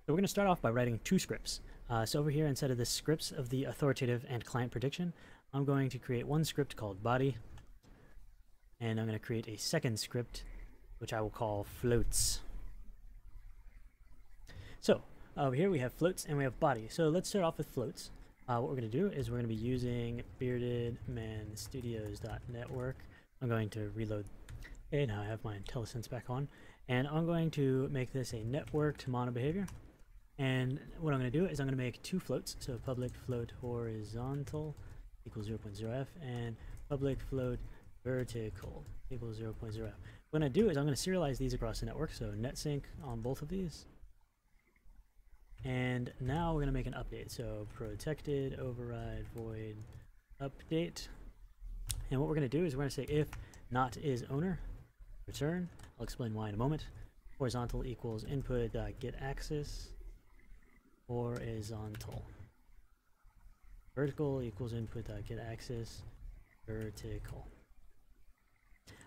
So we're going to start off by writing 2 scripts. So over here, instead of the scripts of the authoritative and client prediction, I'm going to create one script called body, and I'm going to create a second script which I will call floats. So over here we have floats and we have body. So let's start off with floats. What we're going to do is we're going to be using beardedmanstudios.network. I'm going to reload. Okay, now I have my IntelliSense back on, and I'm going to make this a networked mono behavior. And what I'm going to do is I'm going to make 2 floats. So public float horizontal equals 0.0f and public float vertical equals 0.0f. What I'm going to do is I'm going to serialize these across the network, so net sync on both of these. And now we're going to make an update, so protected override void update. And what we're going to do is we're going to say if not is owner return. I'll explain why in a moment. Horizontal equals input get axis horizontal. Vertical equals input get axis vertical.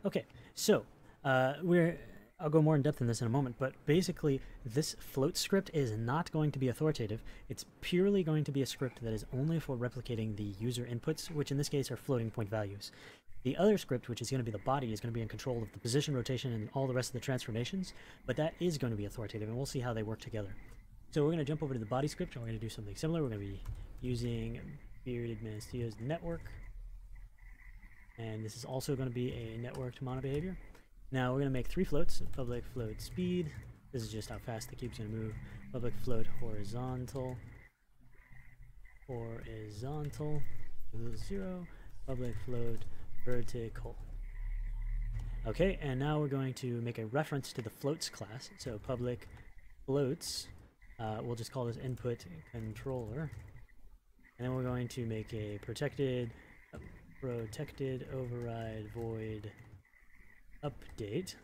Okay, so I'll go more in depth in this in a moment, but basically this float script is not going to be authoritative. It's purely going to be a script that is only for replicating the user inputs, which in this case are floating point values. The other script, which is going to be the body, is going to be in control of the position, rotation, and all the rest of the transformations, but that is going to be authoritative, and we'll see how they work together. So we're going to jump over to the body script, and we're going to do something similar. We're going to be using Bearded Man Studios network, and this is also going to be a networked mono behavior. Now we're going to make 3 floats. Public float speed, this is just how fast the cube's going to move. Public float horizontal, horizontal, 0. Public float vertical. Okay, and now we're going to make a reference to the floats class. So public floats, we'll just call this input controller. And then we're going to make a protected override void update.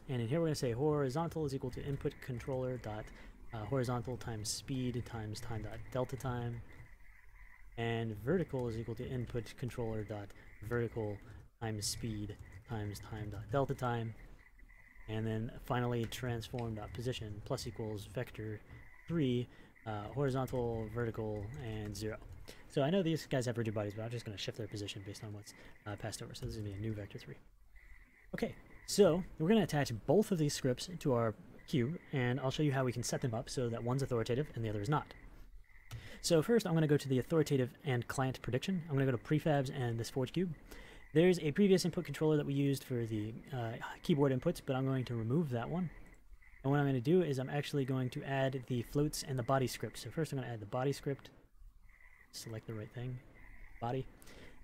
And in here we're going to say horizontal is equal to input controller dot horizontal times speed times time dot delta time. And vertical is equal to input controller dot vertical times speed times time dot delta time. And then finally transform dot position plus equals vector 3 horizontal, vertical, and 0. So I know these guys have rigid bodies, but I'm just going to shift their position based on what's passed over. So this is going to be a new vector 3. Okay, so we're going to attach both of these scripts to our cube, and I'll show you how we can set them up so that one's authoritative and the other is not. So first I'm going to go to the authoritative and client prediction. I'm going to go to prefabs and this forge cube. There's a previous input controller that we used for the keyboard inputs, but I'm going to remove that one. And what I'm going to do is I'm actually going to add the floats and the body script. So first I'm going to add the body script. Select the right thing. Body.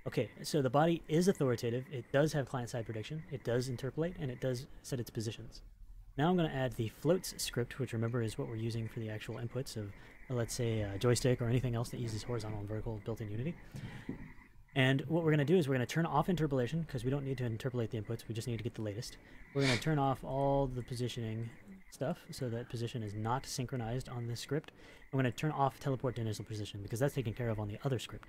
Okay, so the body is authoritative. It does have client-side prediction. It does interpolate, and it does set its positions. Now I'm going to add the floats script, which remember is what we're using for the actual inputs of, let's say, a joystick or anything else that uses horizontal and vertical built in Unity. And what we're going to do is we're going to turn off interpolation, because we don't need to interpolate the inputs, we just need to get the latest. We're going to turn off all the positioning stuff, so that position is not synchronized on this script. I'm going to turn off teleport to initial position, because that's taken care of on the other script.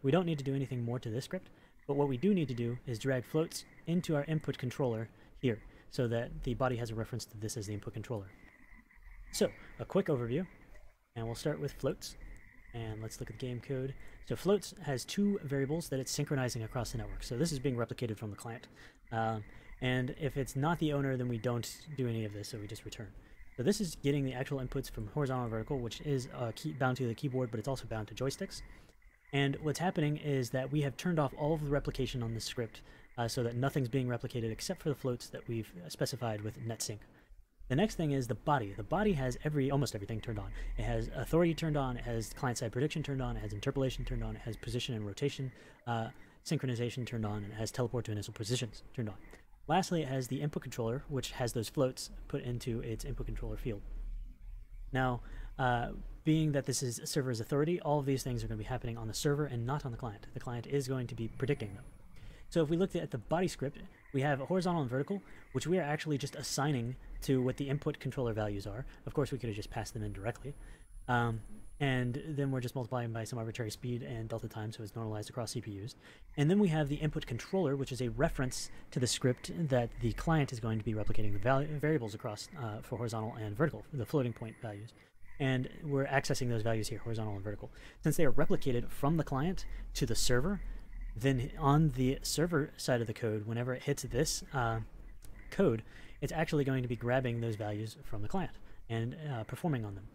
We don't need to do anything more to this script, but what we do need to do is drag floats into our input controller here, so that the body has a reference to this as the input controller. So, a quick overview, and we'll start with floats. And let's look at the game code. So floats has two variables that it's synchronizing across the network. So this is being replicated from the client. And if it's not the owner, then we don't do any of this, so we just return. So this is getting the actual inputs from horizontal and vertical, which is bound to the keyboard, but it's also bound to joysticks. And what's happening is that we have turned off all of the replication on this script, so that nothing's being replicated except for the floats that we've specified with NetSync. The next thing is the body. The body has almost everything turned on. It has authority turned on, it has client-side prediction turned on, it has interpolation turned on, it has position and rotation synchronization turned on, and it has teleport to initial positions turned on. Lastly, it has the input controller, which has those floats put into its input controller field. Now, being that this is server's authority, all of these things are going to be happening on the server and not on the client. The client is going to be predicting them. So if we look at the body script, we have horizontal and vertical, which we are actually just assigning to what the input controller values are. Of course, we could have just passed them in directly. And then we're just multiplying by some arbitrary speed and delta time, so it's normalized across CPUs. And then we have the input controller, which is a reference to the script that the client is going to be replicating the variables across for horizontal and vertical, the floating point values. And we're accessing those values here, horizontal and vertical. Since they are replicated from the client to the server, then on the server side of the code, whenever it hits this code, it's actually going to be grabbing those values from the client and performing on them.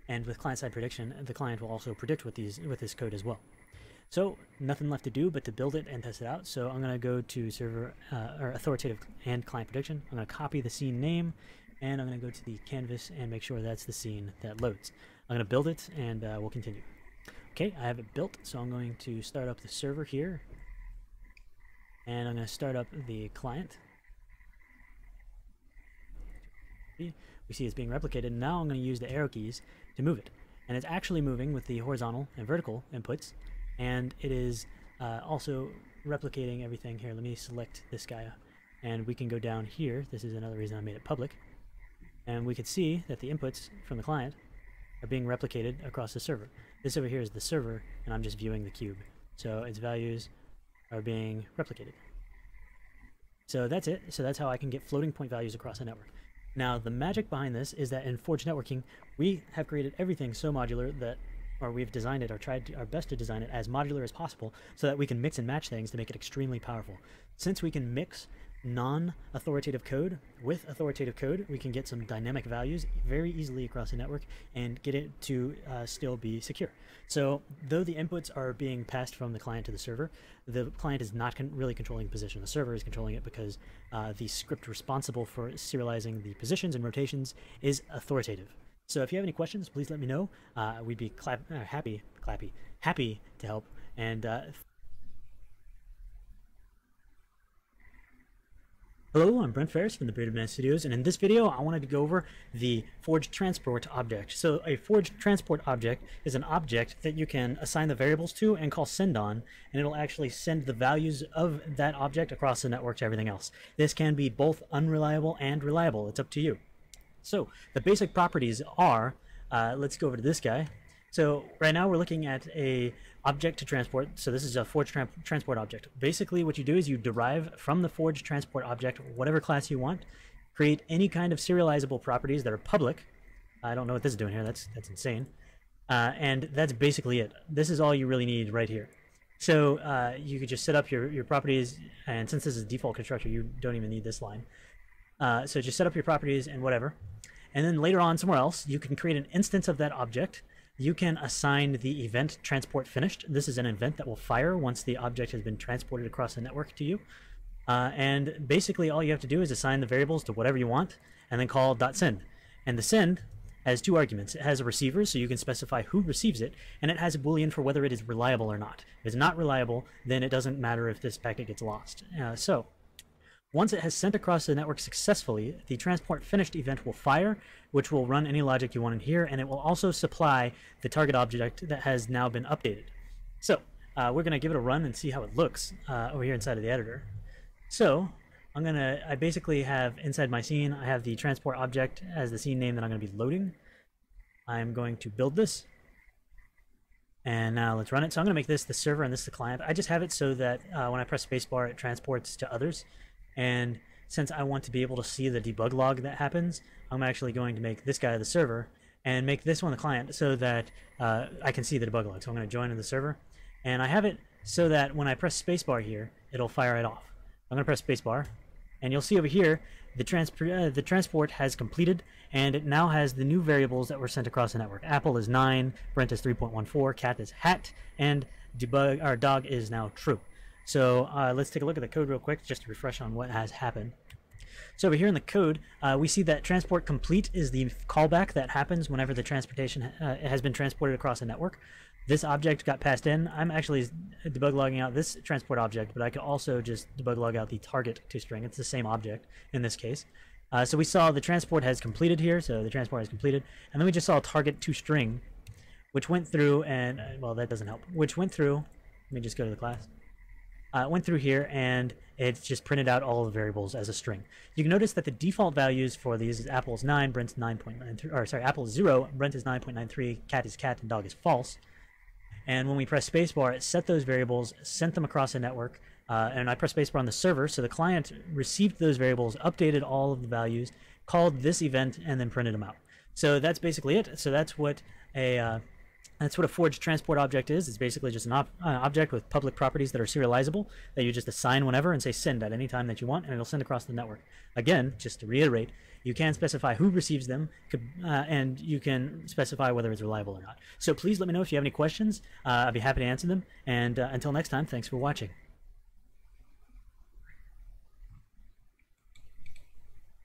And with client-side prediction, the client will also predict with this code as well. So nothing left to do but to build it and test it out. So I'm going to go to server or authoritative and client prediction. I'm going to copy the scene name, and I'm going to go to the canvas and make sure that's the scene that loads. I'm going to build it, and we'll continue. Okay, I have it built, so I'm going to start up the server here, and I'm going to start up the client. We see it's being replicated, and now I'm going to use the arrow keys to move it. And it's actually moving with the horizontal and vertical inputs, and it is also replicating everything here. Let me select this guy, and we can go down here. This is another reason I made it public. And we can see that the inputs from the client are being replicated across the server. This over here is the server, and I'm just viewing the cube. So its values are being replicated. So that's it. So that's how I can get floating point values across a network. Now, the magic behind this is that in Forge networking, we have created everything so modular that, or we've designed it or tried our best to design it as modular as possible so that we can mix and match things to make it extremely powerful. Since we can mix non-authoritative code with authoritative code, we can get some dynamic values very easily across a network and get it to still be secure. So though the inputs are being passed from the client to the server, the client is not really controlling the position. The server is controlling it because the script responsible for serializing the positions and rotations is authoritative. So if you have any questions, please let me know. We'd be happy to help. And hello, I'm Brent Ferris from the Privateers Studios, and in this video I wanted to go over the Forge Transport object. So a Forge Transport object is an object that you can assign the variables to and call send on, and it'll actually send the values of that object across the network to everything else. This can be both unreliable and reliable. It's up to you. So the basic properties are, let's go over to this guy. So right now we're looking at a object to transport. So this is a Forge transport object. Basically what you do is you derive from the Forge transport object whatever class you want, create any kind of serializable properties that are public. I don't know what this is doing here. That's insane. And that's basically it. This is all you really need right here. So you could just set up your properties, and since this is default constructor, you don't even need this line. So just set up your properties and whatever. And then later on somewhere else, you can create an instance of that object. You can assign the event transport finished. This is an event that will fire once the object has been transported across the network to you. And basically all you have to do is assign the variables to whatever you want and then call .send. And the send has two arguments. It has a receiver, so you can specify who receives it, and it has a boolean for whether it is reliable or not. If it's not reliable, then it doesn't matter if this packet gets lost. So once it has sent across the network successfully, the transport finished event will fire, which will run any logic you want in here, and it will also supply the target object that has now been updated. So we're going to give it a run and see how it looks over here inside of the editor. So I basically have inside my scene, I have the transport object as the scene name that I'm going to be loading. I'm going to build this. And now let's run it. So I'm going to make this the server and this the client. I just have it so that when I press spacebar, it transports to others. And since I want to be able to see the debug log that happens, I'm actually going to make this guy the server and make this one the client so that I can see the debug log. So I'm going to join in the server. And I have it so that when I press spacebar here, it'll fire it off. I'm going to press spacebar. And you'll see over here, the transport has completed, and it now has the new variables that were sent across the network. Apple is 9, Brent is 3.14, cat is hat, and dog is now true. So let's take a look at the code real quick, just to refresh on what has happened. So over here in the code, we see that transport complete is the callback that happens whenever the transportation has been transported across a network. This object got passed in. I'm actually debug logging out this transport object, but I could also just debug log out the target to string. It's the same object in this case. So we saw the transport has completed here, so the transport has completed. And then we just saw target to string, which went through and, well, that doesn't help, which went through, let me just go to the class. Went through here and it just printed out all the variables as a string. You can notice that the default values for these is Apple is 9, Brent's 9.93, or sorry, Apple is 0, Brent is 9.93, cat is cat, and dog is false. And when we press spacebar, it set those variables, sent them across the network, and I press spacebar on the server, so the client received those variables, updated all of the values, called this event, and then printed them out. So that's basically it. So that's what a forged transport object is. It's basically just an object with public properties that are serializable that you just assign whenever and say send at any time that you want, and it'll send across the network. Again, just to reiterate, you can specify who receives them, and you can specify whether it's reliable or not. So please let me know if you have any questions. I'd be happy to answer them. And until next time, thanks for watching.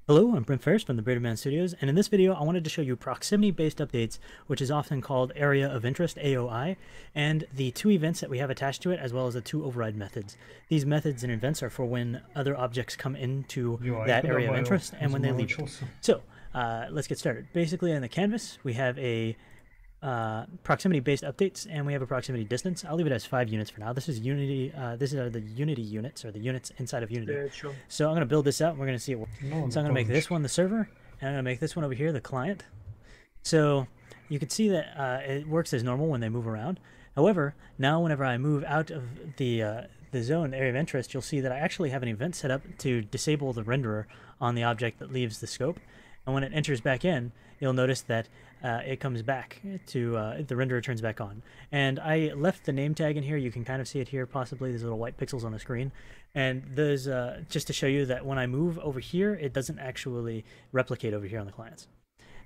Hello, I'm Brent Ferris from the Brader Man Studios, and in this video I wanted to show you proximity-based updates, which is often called Area of Interest, AOI, and the two events that we have attached to it, as well as the two override methods. These methods and events are for when other objects come into that area of interest and when they leave it. So, let's get started. Basically, in the canvas, we have a proximity-based updates, and we have a proximity distance. I'll leave it as 5 units for now. This is Unity. These are the Unity units, or the units inside of Unity. Yeah, sure. So I'm going to build this out, and we're going to see it work. So I'm going to make this one the server, and I'm going to make this one over here the client. So you can see that it works as normal when they move around. However, now whenever I move out of the zone, area of interest, you'll see that I actually have an event set up to disable the renderer on the object that leaves the scope. And when it enters back in, you'll notice that it comes back to, the renderer turns back on. And I left the name tag in here. You can kind of see it here, possibly, these little white pixels on the screen. And those, just to show you that when I move over here, it doesn't actually replicate over here on the clients.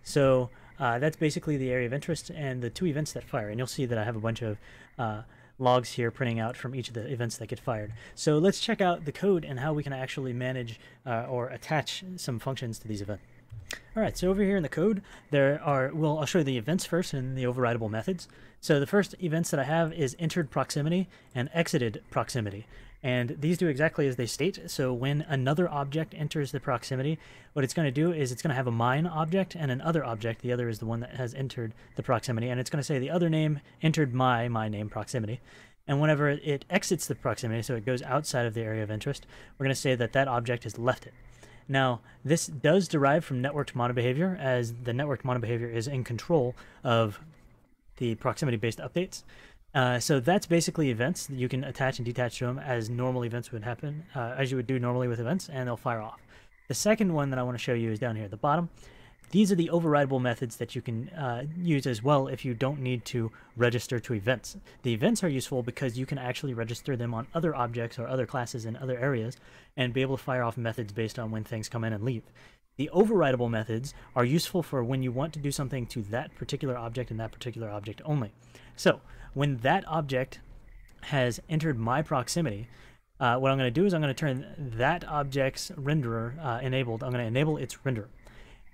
So that's basically the area of interest and the two events that fire. And you'll see that I have a bunch of logs here printing out from each of the events that get fired. So let's check out the code and how we can actually manage or attach some functions to these events. Alright, so over here in the code, I'll show you the events first and the overridable methods. So the first events that I have is entered proximity and exited proximity. And these do exactly as they state. So when another object enters the proximity, what it's going to do is it's going to have a mine object and an other object. The other is the one that has entered the proximity. And it's going to say the other name entered my name proximity. And whenever it exits the proximity, so it goes outside of the area of interest, we're going to say that that object has left it. Now, this does derive from networked model behavior, as the networked model behavior is in control of the proximity-based updates. So that's basically events that you can attach and detach to them as normal events would happen, as you would do normally with events, and they'll fire off. The second one that I want to show you is down here at the bottom. These are the overridable methods that you can use as well if you don't need to register to events. The events are useful because you can actually register them on other objects or other classes in other areas and be able to fire off methods based on when things come in and leave. The overridable methods are useful for when you want to do something to that particular object and that particular object only. So when that object has entered my proximity, what I'm going to do is I'm going to turn that object's renderer enabled. I'm going to enable its renderer.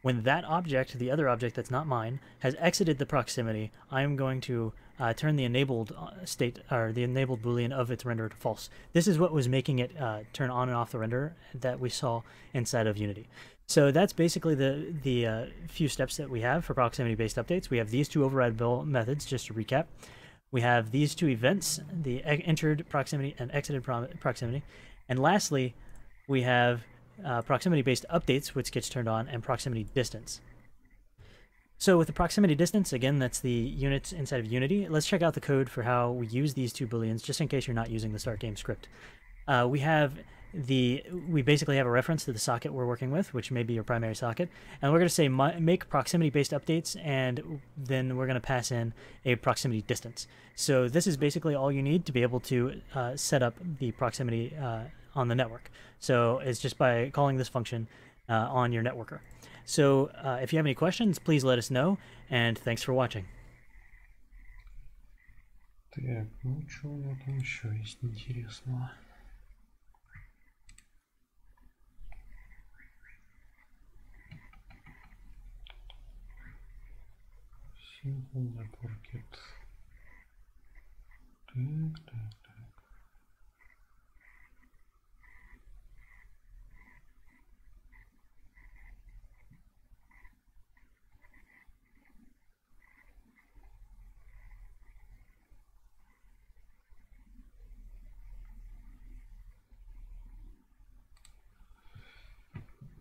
When that object, the other object that's not mine, has exited the proximity, I'm going to turn the enabled state, or the enabled boolean of its renderer to false. This is what was making it turn on and off the renderer that we saw inside of Unity. So that's basically the few steps that we have for proximity-based updates. We have these two overridable methods, just to recap. We have these two events, the entered proximity and exited proximity. And lastly, we have proximity-based updates, which gets turned on, and proximity distance. So with the proximity distance, again, that's the units inside of Unity. Let's check out the code for how we use these two booleans, just in case you're not using the start game script. We basically have a reference to the socket we're working with, which may be your primary socket, and we're going to say make proximity-based updates, and then we're going to pass in a proximity distance. So this is basically all you need to be able to set up the proximity on the network. So it's just by calling this function on your networker. So if you have any questions, please let us know, and thanks for watching. Так, ну что у меня там еще есть интересного? Simple network it. Так.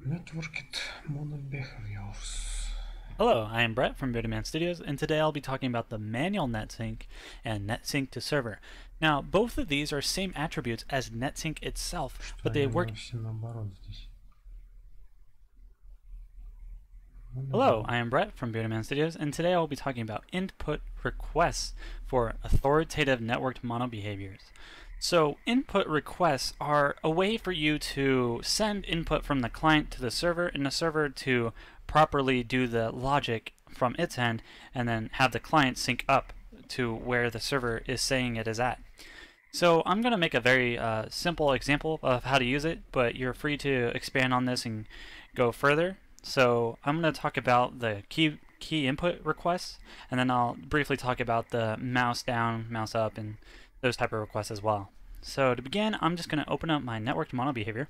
Network it model behaviors. Hello, I am Brett from Birdman Studios, and today I'll be talking about the manual NetSync and NetSync to server. Now, both of these are same attributes as NetSync itself, but they work... Hello, I am Brett from Birdman Studios, and today I'll be talking about input requests for authoritative networked mono behaviors. So input requests are a way for you to send input from the client to the server, and the server to properly do the logic from its end, and then have the client sync up to where the server is saying it is at. So I'm going to make a very simple example of how to use it, but you're free to expand on this and go further. So I'm going to talk about the key input requests, and then I'll briefly talk about the mouse down, mouse up, and those type of requests as well. So to begin, I'm just going to open up my networked mono behavior,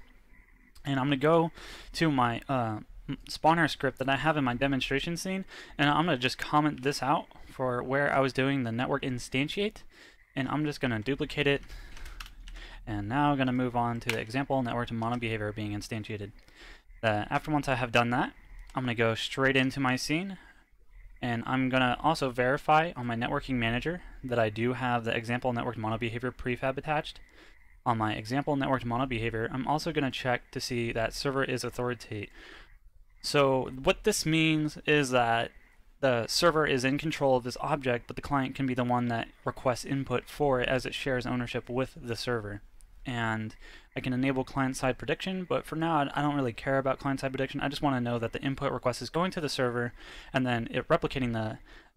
and I'm going to go to my spawner script that I have in my demonstration scene, and I'm going to just comment this out for where I was doing the network instantiate, and I'm just going to duplicate it, and now I'm going to move on to the example networked mono behavior being instantiated. Once I have done that, I'm going to go straight into my scene, and I'm going to also verify on my networking manager that I do have the example networked mono behavior prefab attached. On my example networked mono behavior, I'm also going to check to see that server is authoritate. So what this means is that the server is in control of this object, but the client can be the one that requests input for it as it shares ownership with the server. And I can enable client-side prediction, but for now I don't really care about client-side prediction. I just want to know that the input request is going to the server, and then it replicating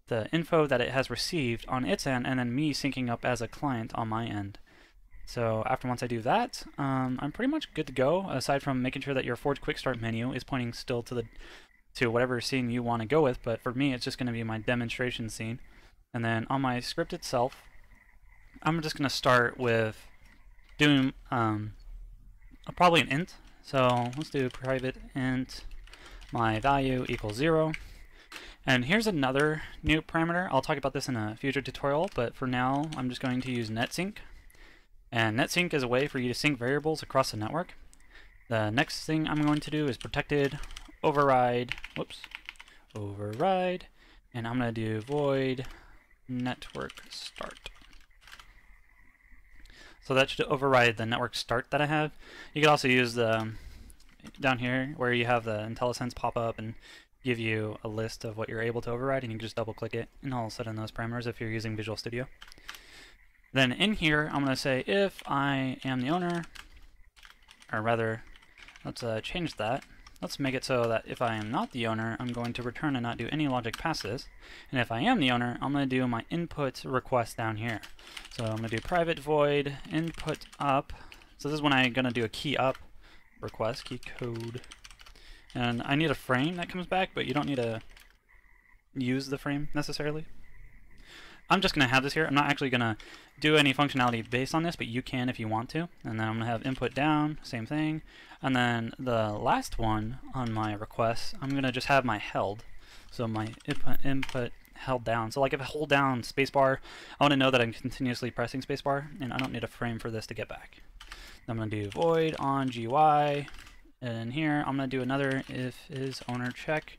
the info that it has received on its end, and then me syncing up as a client on my end. So once I do that, I'm pretty much good to go, aside from making sure that your Forge Quick Start menu is pointing still to whatever scene you want to go with, but for me it's just going to be my demonstration scene. And then on my script itself, I'm just going to start with doing probably an int. So let's do private int my value equals 0. And here's another new parameter. I'll talk about this in a future tutorial, but for now I'm just going to use NetSync. And NetSync is a way for you to sync variables across the network. The next thing I'm going to do is protected override, override, and I'm going to do void network start. So that should override the network start that I have. You could also use the down here where you have the IntelliSense pop up and give you a list of what you're able to override, and you can just double click it and I'll set in those parameters if you're using Visual Studio. Then in here, I'm going to say if I am the owner, or rather, let's change that. let's make it so that if I am not the owner, I'm going to return and not do any logic past this. And if I am the owner, I'm going to do my input request down here. So I'm going to do private void input up. So this is when I'm going to do a key up request, key code. And I need a frame that comes back, but you don't need to use the frame necessarily. I'm just going to have this here. I'm not actually going to do any functionality based on this, but you can if you want to. And then I'm going to have input down, same thing. And then the last one on my request, I'm going to just have my held. So my input held down. So like if I hold down spacebar, I want to know that I'm continuously pressing spacebar, and I don't need a frame for this to get back. I'm going to do void on GUI. And here I'm going to do another if is owner check.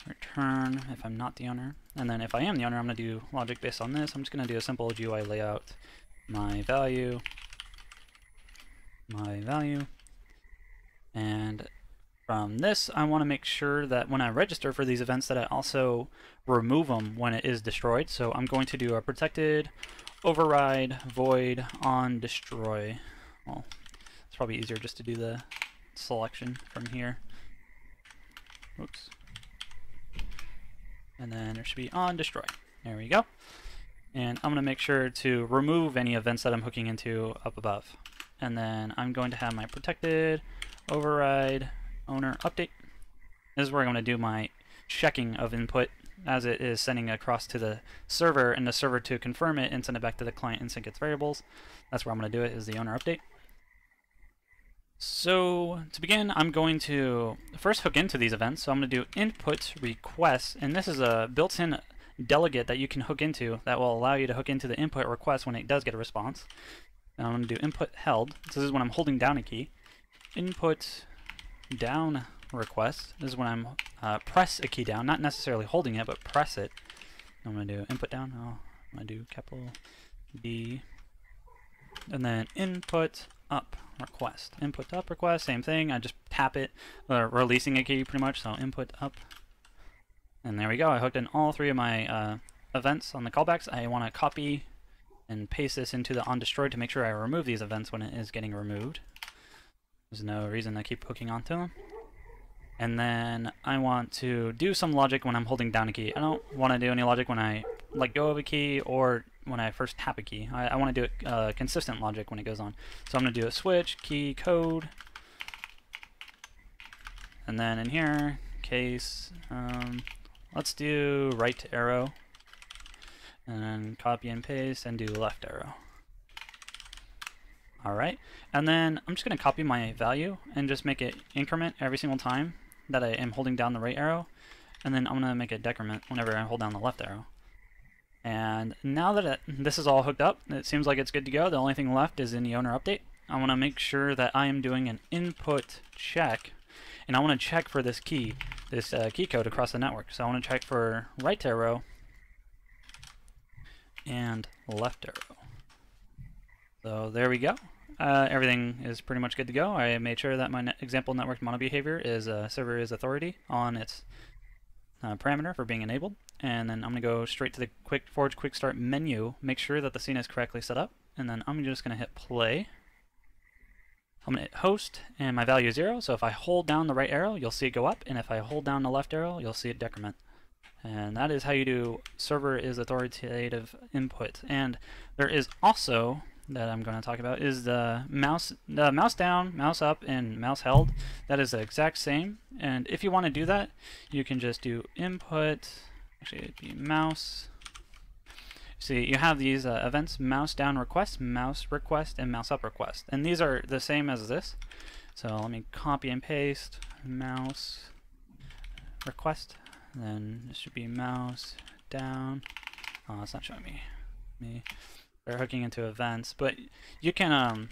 Return if I'm not the owner. And then if I am the owner, I'm going to do logic based on this. I'm just going to do a simple GUI layout. My value. And from this, I want to make sure that when I register for these events that I also remove them when it is destroyed. So I'm going to do a protected override void on destroy. Well, it's probably easier just to do the selection from here. Oops. And then there should be on destroy. There we go. And I'm going to make sure to remove any events that I'm hooking into up above. And then I'm going to have my protected override owner update. This is where I'm going to do my checking of input as it is sending across to the server, and the server to confirm it and send it back to the client and sync its variables. That's where I'm going to do it, is the owner update. So to begin, I'm going to first hook into these events. So I'm going to do input request, and this is a built-in delegate that you can hook into that will allow you to hook into the input request when it does get a response. And I'm going to do input held. So this is when I'm holding down a key. Input down request. This is when I'm press a key down, not necessarily holding it, but press it. I'm going to do input down. I'm going to do capital D. And then input up request. Input up request, same thing. I just tap it, releasing a key pretty much. So input up. And there we go. I hooked in all three of my events on the callbacks. I want to copy and paste this into the on destroyed to make sure I remove these events when it is getting removed. There's no reason to keep hooking onto them. And then I want to do some logic when I'm holding down a key. I don't want to do any logic when I let go of a key or when I first tap a key. I want to do it consistent logic when it goes on. So I'm going to do a switch, key, code. And then in here, case, let's do right arrow. And then copy and paste and do left arrow. Alright, and then I'm just going to copy my value and just make it increment every single time that I am holding down the right arrow. And then I'm going to make it decrement whenever I hold down the left arrow. And now that this is all hooked up, it seems like it's good to go. The only thing left is in the owner update. I want to make sure that I am doing an input check. And I want to check for this key, this key code across the network. So I want to check for right arrow and left arrow. So there we go. Everything is pretty much good to go. I made sure that my example network model behavior is server is authority on its parameter for being enabled. And then I'm going to go straight to the quick start menu, make sure that the scene is correctly set up. And then I'm just going to hit play. I'm going to hit host, and my value is 0. So if I hold down the right arrow, you'll see it go up. And if I hold down the left arrow, you'll see it decrement. And that is how you do server is authoritative input. And there is also, that I'm going to talk about, is the mouse down, mouse up, and mouse held. That is the exact same. And if you want to do that, you can just do input, actually it'd be mouse. See, you have these events, mouse down request, mouse request, and mouse up request. And these are the same as this. So let me copy and paste mouse request. And then this should be mouse down. Oh, it's not showing me. They're hooking into events, but you can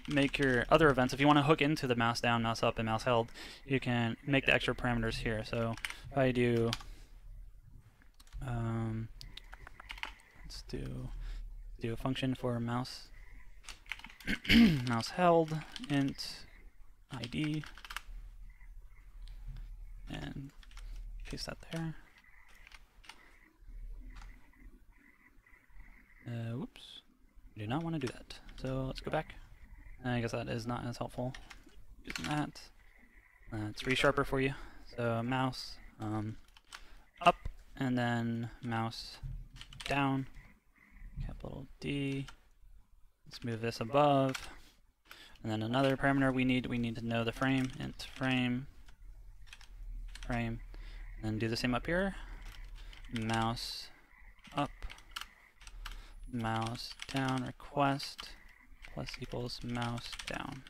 make your other events. If you want to hook into the mouse down, mouse up, and mouse held, you can make the extra parameters here. So if I do, let's do a function for mouse mouse held int ID, and paste that there. Whoops. Do not want to do that. So let's go back. I guess that is not as helpful. Using that. It's resharper for you. So mouse up, and then mouse down, capital D. Let's move this above. And then another parameter we need to know the frame, int frame, and then do the same up here. Mouse up, mouse down, request, plus equals mouse down.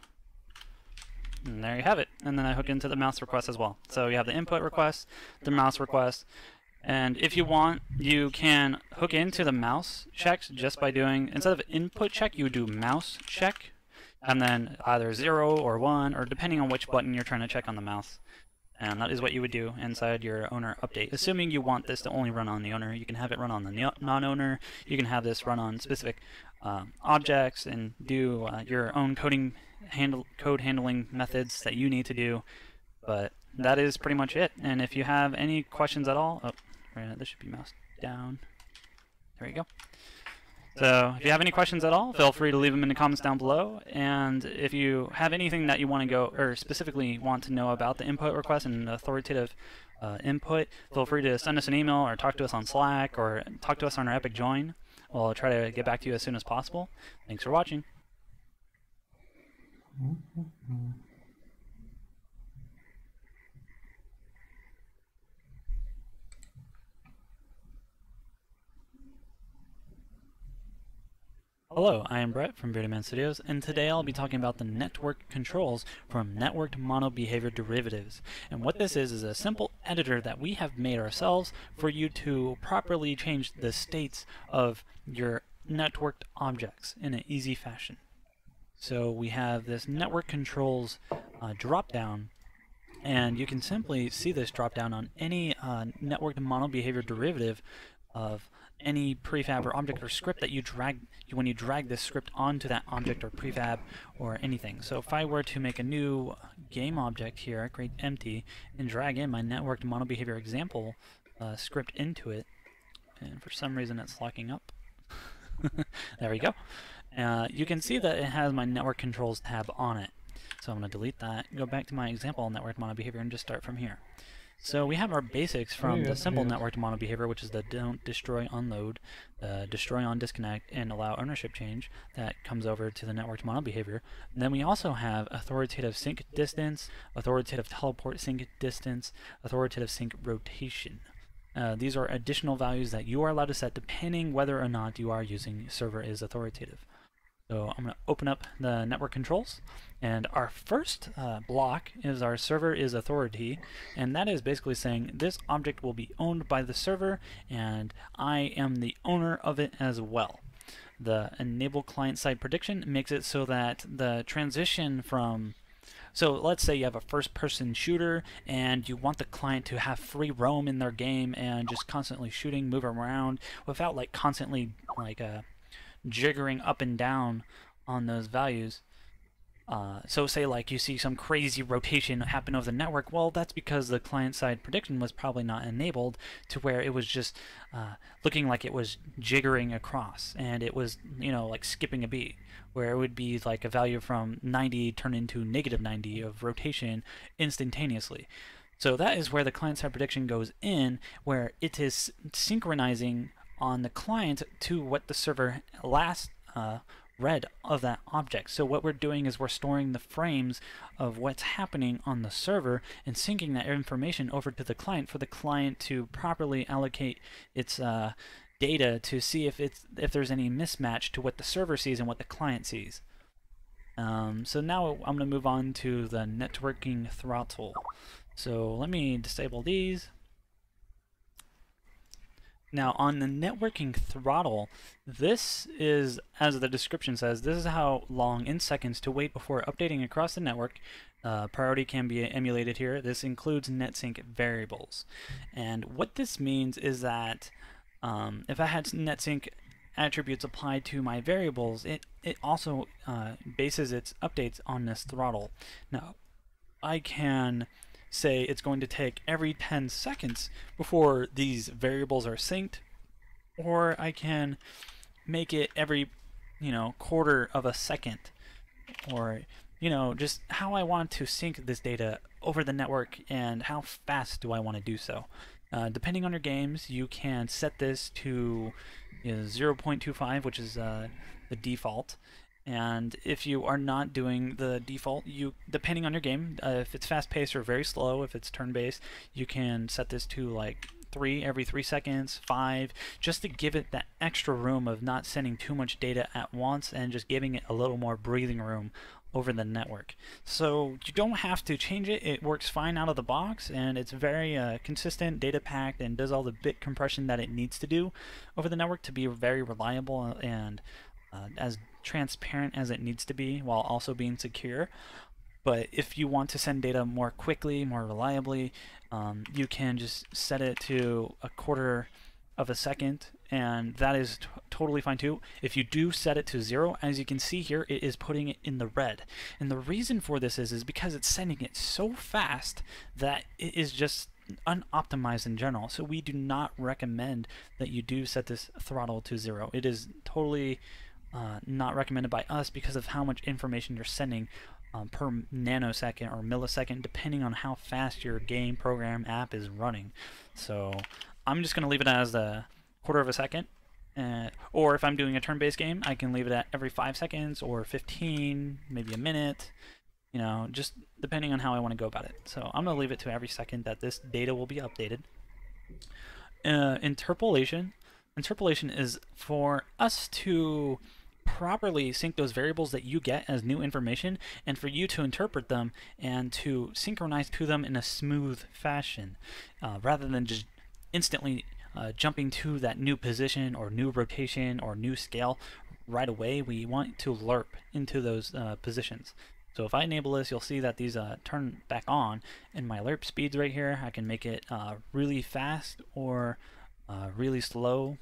And there you have it. And then I hook into the mouse request as well. So you have the input request, the mouse request, and if you want, you can hook into the mouse checks just by doing, instead of input check, you do mouse check, and then either 0 or 1, or depending on which button you're trying to check on the mouse. And that is what you would do inside your owner update. Assuming you want this to only run on the owner, you can have it run on the non-owner. You can have this run on specific objects and do your own code handling methods that you need to do. But that is pretty much it. And if you have any questions at all, this should be mouse down. There you go. So if you have any questions at all, feel free to leave them in the comments down below. And if you have anything that you want to go, or specifically want to know about the input request and authoritative input, feel free to send us an email or talk to us on Slack or talk to us on our Epic Join. We'll try to get back to you as soon as possible. Thanks for watching. Hello, I am Brett from Bearded Studios, and today I'll be talking about the network controls from networked mono-behavior derivatives. And what this is a simple editor that we have made ourselves for you to properly change the states of your networked objects in an easy fashion. So we have this network controls drop-down, and you can simply see this drop-down on any networked mono-behavior derivative of any prefab or object or script that you drag when you drag this script onto that object or prefab or anything. So if I were to make a new game object here, create empty, and drag in my networked mono-behavior example script into it, and for some reason it's locking up. There we go. You can see that it has my network controls tab on it. So I'm going to delete that, go back to my example networked mono-behavior, and just start from here. So we have our basics from the simple networked mono-behavior, which is the don't, destroy, unload, destroy, on, disconnect, and allow ownership change. That comes over to the networked mono-behavior. Then we also have authoritative sync distance, authoritative teleport sync distance, authoritative sync rotation. These are additional values that you are allowed to set depending whether or not you are using server is authoritative. So I'm going to open up the network controls, and our first block is our server is authority, and that is basically saying this object will be owned by the server and I am the owner of it as well. The enable client-side prediction makes it so that the transition from, so let's say you have a first-person shooter and you want the client to have free roam in their game and just constantly shooting, move around without like constantly like jiggering up and down on those values. So say like you see some crazy rotation happen over the network, well that's because the client-side prediction was probably not enabled to where it was just looking like it was jiggering across and it was, you know, like skipping a beat, where it would be like a value from 90 turn into -90 of rotation instantaneously. So that is where the client-side prediction goes in, where it is synchronizing on the client to what the server last read of that object. So what we're doing is we're storing the frames of what's happening on the server and syncing that information over to the client for the client to properly allocate its data to see if there's any mismatch to what the server sees and what the client sees. So now I'm going to move on to the networking throttle. So let me disable these. Now on the networking throttle, this is, as the description says, this is how long in seconds to wait before updating across the network. Priority can be emulated here. This includes NetSync variables. And what this means is that if I had NetSync attributes applied to my variables, it also bases its updates on this throttle. Now, I can say it's going to take every 10 seconds before these variables are synced, or I can make it every, you know, quarter of a second, or, you know, just how I want to sync this data over the network, and how fast do I want to do so. Depending on your games, you can set this to 0.25, which is the default. And if you are not doing the default, depending on your game, if it's fast-paced or very slow, if it's turn-based, you can set this to like 3 every 3 seconds, 5, just to give it that extra room of not sending too much data at once and just giving it a little more breathing room over the network. So you don't have to change it. It works fine out of the box, and it's very consistent, data packed, and does all the bit compression that it needs to do over the network to be very reliable and as transparent as it needs to be, while also being secure. But if you want to send data more quickly, more reliably, you can just set it to 1/4 of a second, and that is totally fine too. If you do set it to 0, as you can see here, it is putting it in the red. And the reason for this is because it's sending it so fast that it is just unoptimized in general. So we do not recommend that you do set this throttle to 0. It is totally not recommended by us because of how much information you're sending per nanosecond or millisecond, depending on how fast your game, program, app is running. So I'm just going to leave it as a 1/4 of a second. Or if I'm doing a turn-based game, I can leave it at every 5 seconds or 15, maybe a minute, just depending on how I want to go about it. So I'm going to leave it to every second that this data will be updated. Interpolation is for us to properly sync those variables that you get as new information, and for you to interpret them and to synchronize to them in a smooth fashion, rather than just instantly jumping to that new position or new rotation or new scale right away. We want to lerp into those positions. So if I enable this, you'll see that these turn back on, and my lerp speeds right here, I can make it really fast or really slow,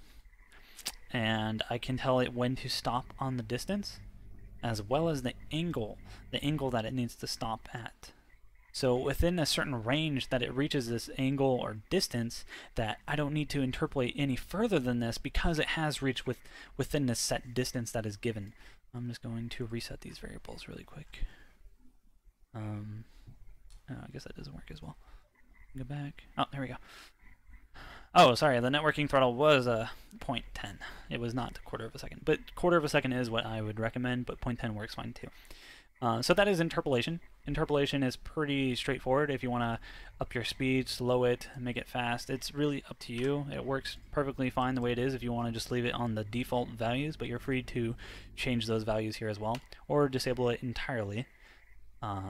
and I can tell it when to stop on the distance, as well as the angle that it needs to stop at. So within a certain range that it reaches this angle or distance, that I don't need to interpolate any further than this because it has reached within the set distance that is given. I'm just going to reset these variables really quick. I guess that doesn't work as well. Go back. Oh, there we go. Oh, sorry, the networking throttle was 0.10. It was not 1/4 of a second, but 1/4 of a second is what I would recommend, but 0.10 works fine too. So that is interpolation. Interpolation is pretty straightforward. If you want to up your speed, slow it, make it fast, it's really up to you. It works perfectly fine the way it is if you want to just leave it on the default values, but you're free to change those values here as well, or disable it entirely.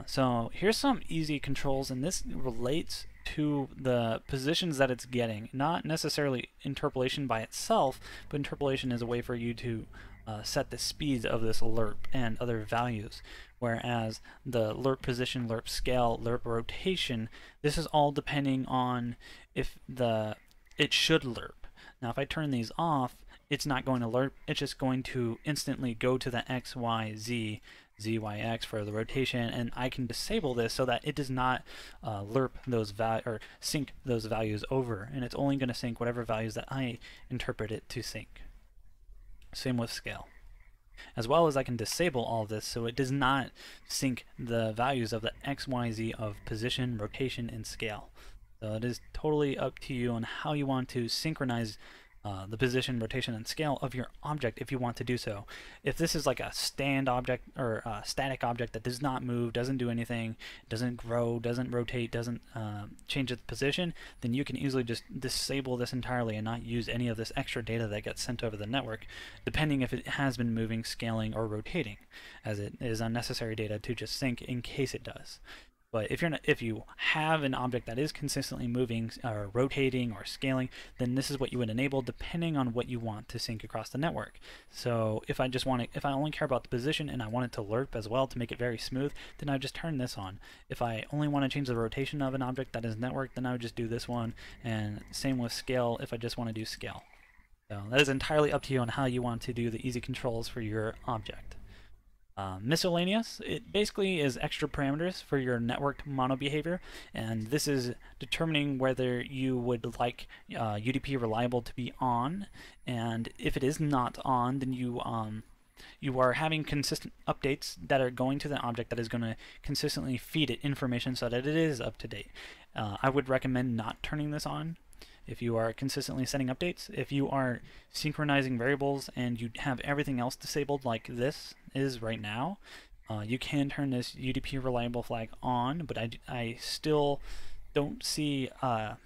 So here's some easy controls, and this relates to the positions that it's getting. Not necessarily interpolation by itself, but interpolation is a way for you to set the speeds of this lerp and other values. Whereas the lerp position, lerp scale, lerp rotation, this is all depending on if it should lerp. Now if I turn these off, it's not going to lerp, it's just going to instantly go to the X, Y, Z, ZYX for the rotation, and I can disable this so that it does not lerp those or sync those values over, and it's only going to sync whatever values that I interpret it to sync. Same with scale. As well as I can disable all of this so it does not sync the values of the X, Y, Z of position, rotation, and scale. So it is totally up to you on how you want to synchronize the position, rotation, and scale of your object if you want to do so. If this is like a stand object or a static object that does not move, doesn't do anything, doesn't grow, doesn't rotate, doesn't change its position, then you can easily just disable this entirely and not use any of this extra data that gets sent over the network, depending if it has been moving, scaling, or rotating, as it is unnecessary data to just sync in case it does. But if you have an object that is consistently moving or rotating or scaling, then this is what you would enable depending on what you want to sync across the network. So if I only care about the position and I want it to lerp as well to make it very smooth, then I would just turn this on. If I only want to change the rotation of an object that is networked, then I would just do this one. And same with scale if I just want to do scale. So that is entirely up to you on how you want to do the easy controls for your object. Miscellaneous, it basically is extra parameters for your networked mono behavior, and this is determining whether you would like UDP reliable to be on, and if it is not on, then you you are having consistent updates that are going to the object that is going to consistently feed it information so that it is up to date. I would recommend not turning this on if you are consistently setting updates. If you are synchronizing variables and you have everything else disabled like this is right now, you can turn this UDP reliable flag on, but I still don't see a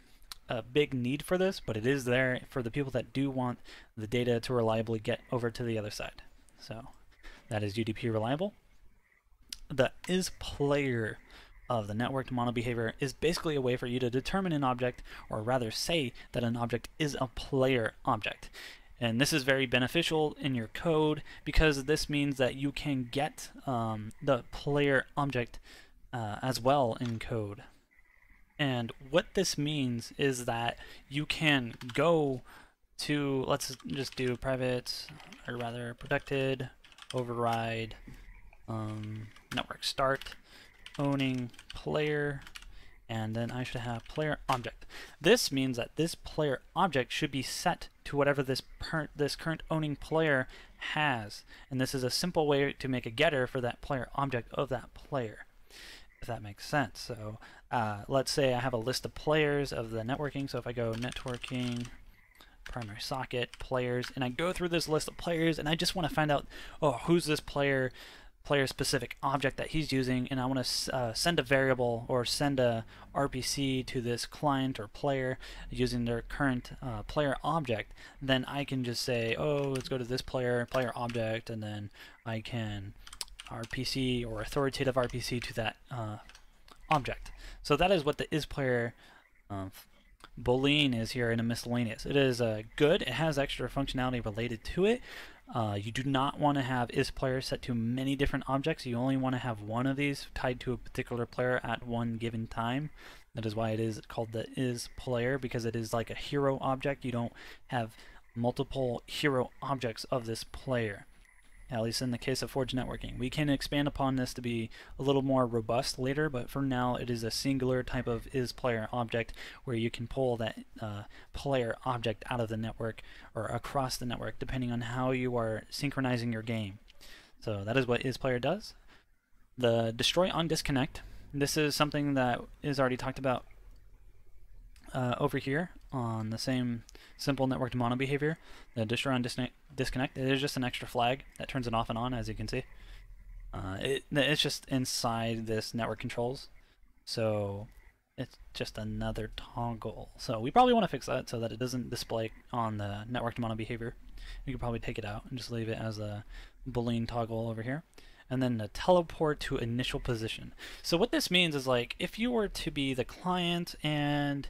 big need for this, but it is there for the people that do want the data to reliably get over to the other side. So that is UDP reliable. The isPlayer of the networked mono behavior is basically a way for you to determine an object, or rather say that an object is a player object. And this is very beneficial in your code because this means that you can get the player object as well in code. And what this means is that you can go to, let's just do private, or rather protected, override, network start, owning player, and then I should have player object. This means that this player object should be set to whatever this current owning player has, and this is a simple way to make a getter for that player object of that player, if that makes sense. So let's say I have a list of players of the networking. So if I go networking, primary socket, players, and I go through this list of players, and I just want to find out, oh, who's this player specific object that he's using, and I want to send a variable or send a RPC to this client or player using their current player object, then I can just say, oh, let's go to this player object, and then I can RPC or authoritative RPC to that object. So that is what the isPlayer boolean is here in a miscellaneous. It is good. It has extra functionality related to it. You do not want to have isPlayer set to many different objects. You only want to have one of these tied to a particular player at one given time. That is why it is called the isPlayer, because it is like a hero object. You don't have multiple hero objects of this player, at least in the case of Forge networking. We can expand upon this to be a little more robust later, but for now it is a singular type of isPlayer object where you can pull that player object out of the network or across the network depending on how you are synchronizing your game. So that is what isPlayer does. The destroy on disconnect, this is something that is already talked about over here on the same simple networked mono behavior. The destroy on disconnect, it is just an extra flag that turns it off and on, as you can see. It's just inside this network controls, so it's just another toggle. So we probably want to fix that so that it doesn't display on the networked mono behavior. You could probably take it out and just leave it as a boolean toggle over here. And then the teleport to initial position. So what this means is, like, if you were to be the client and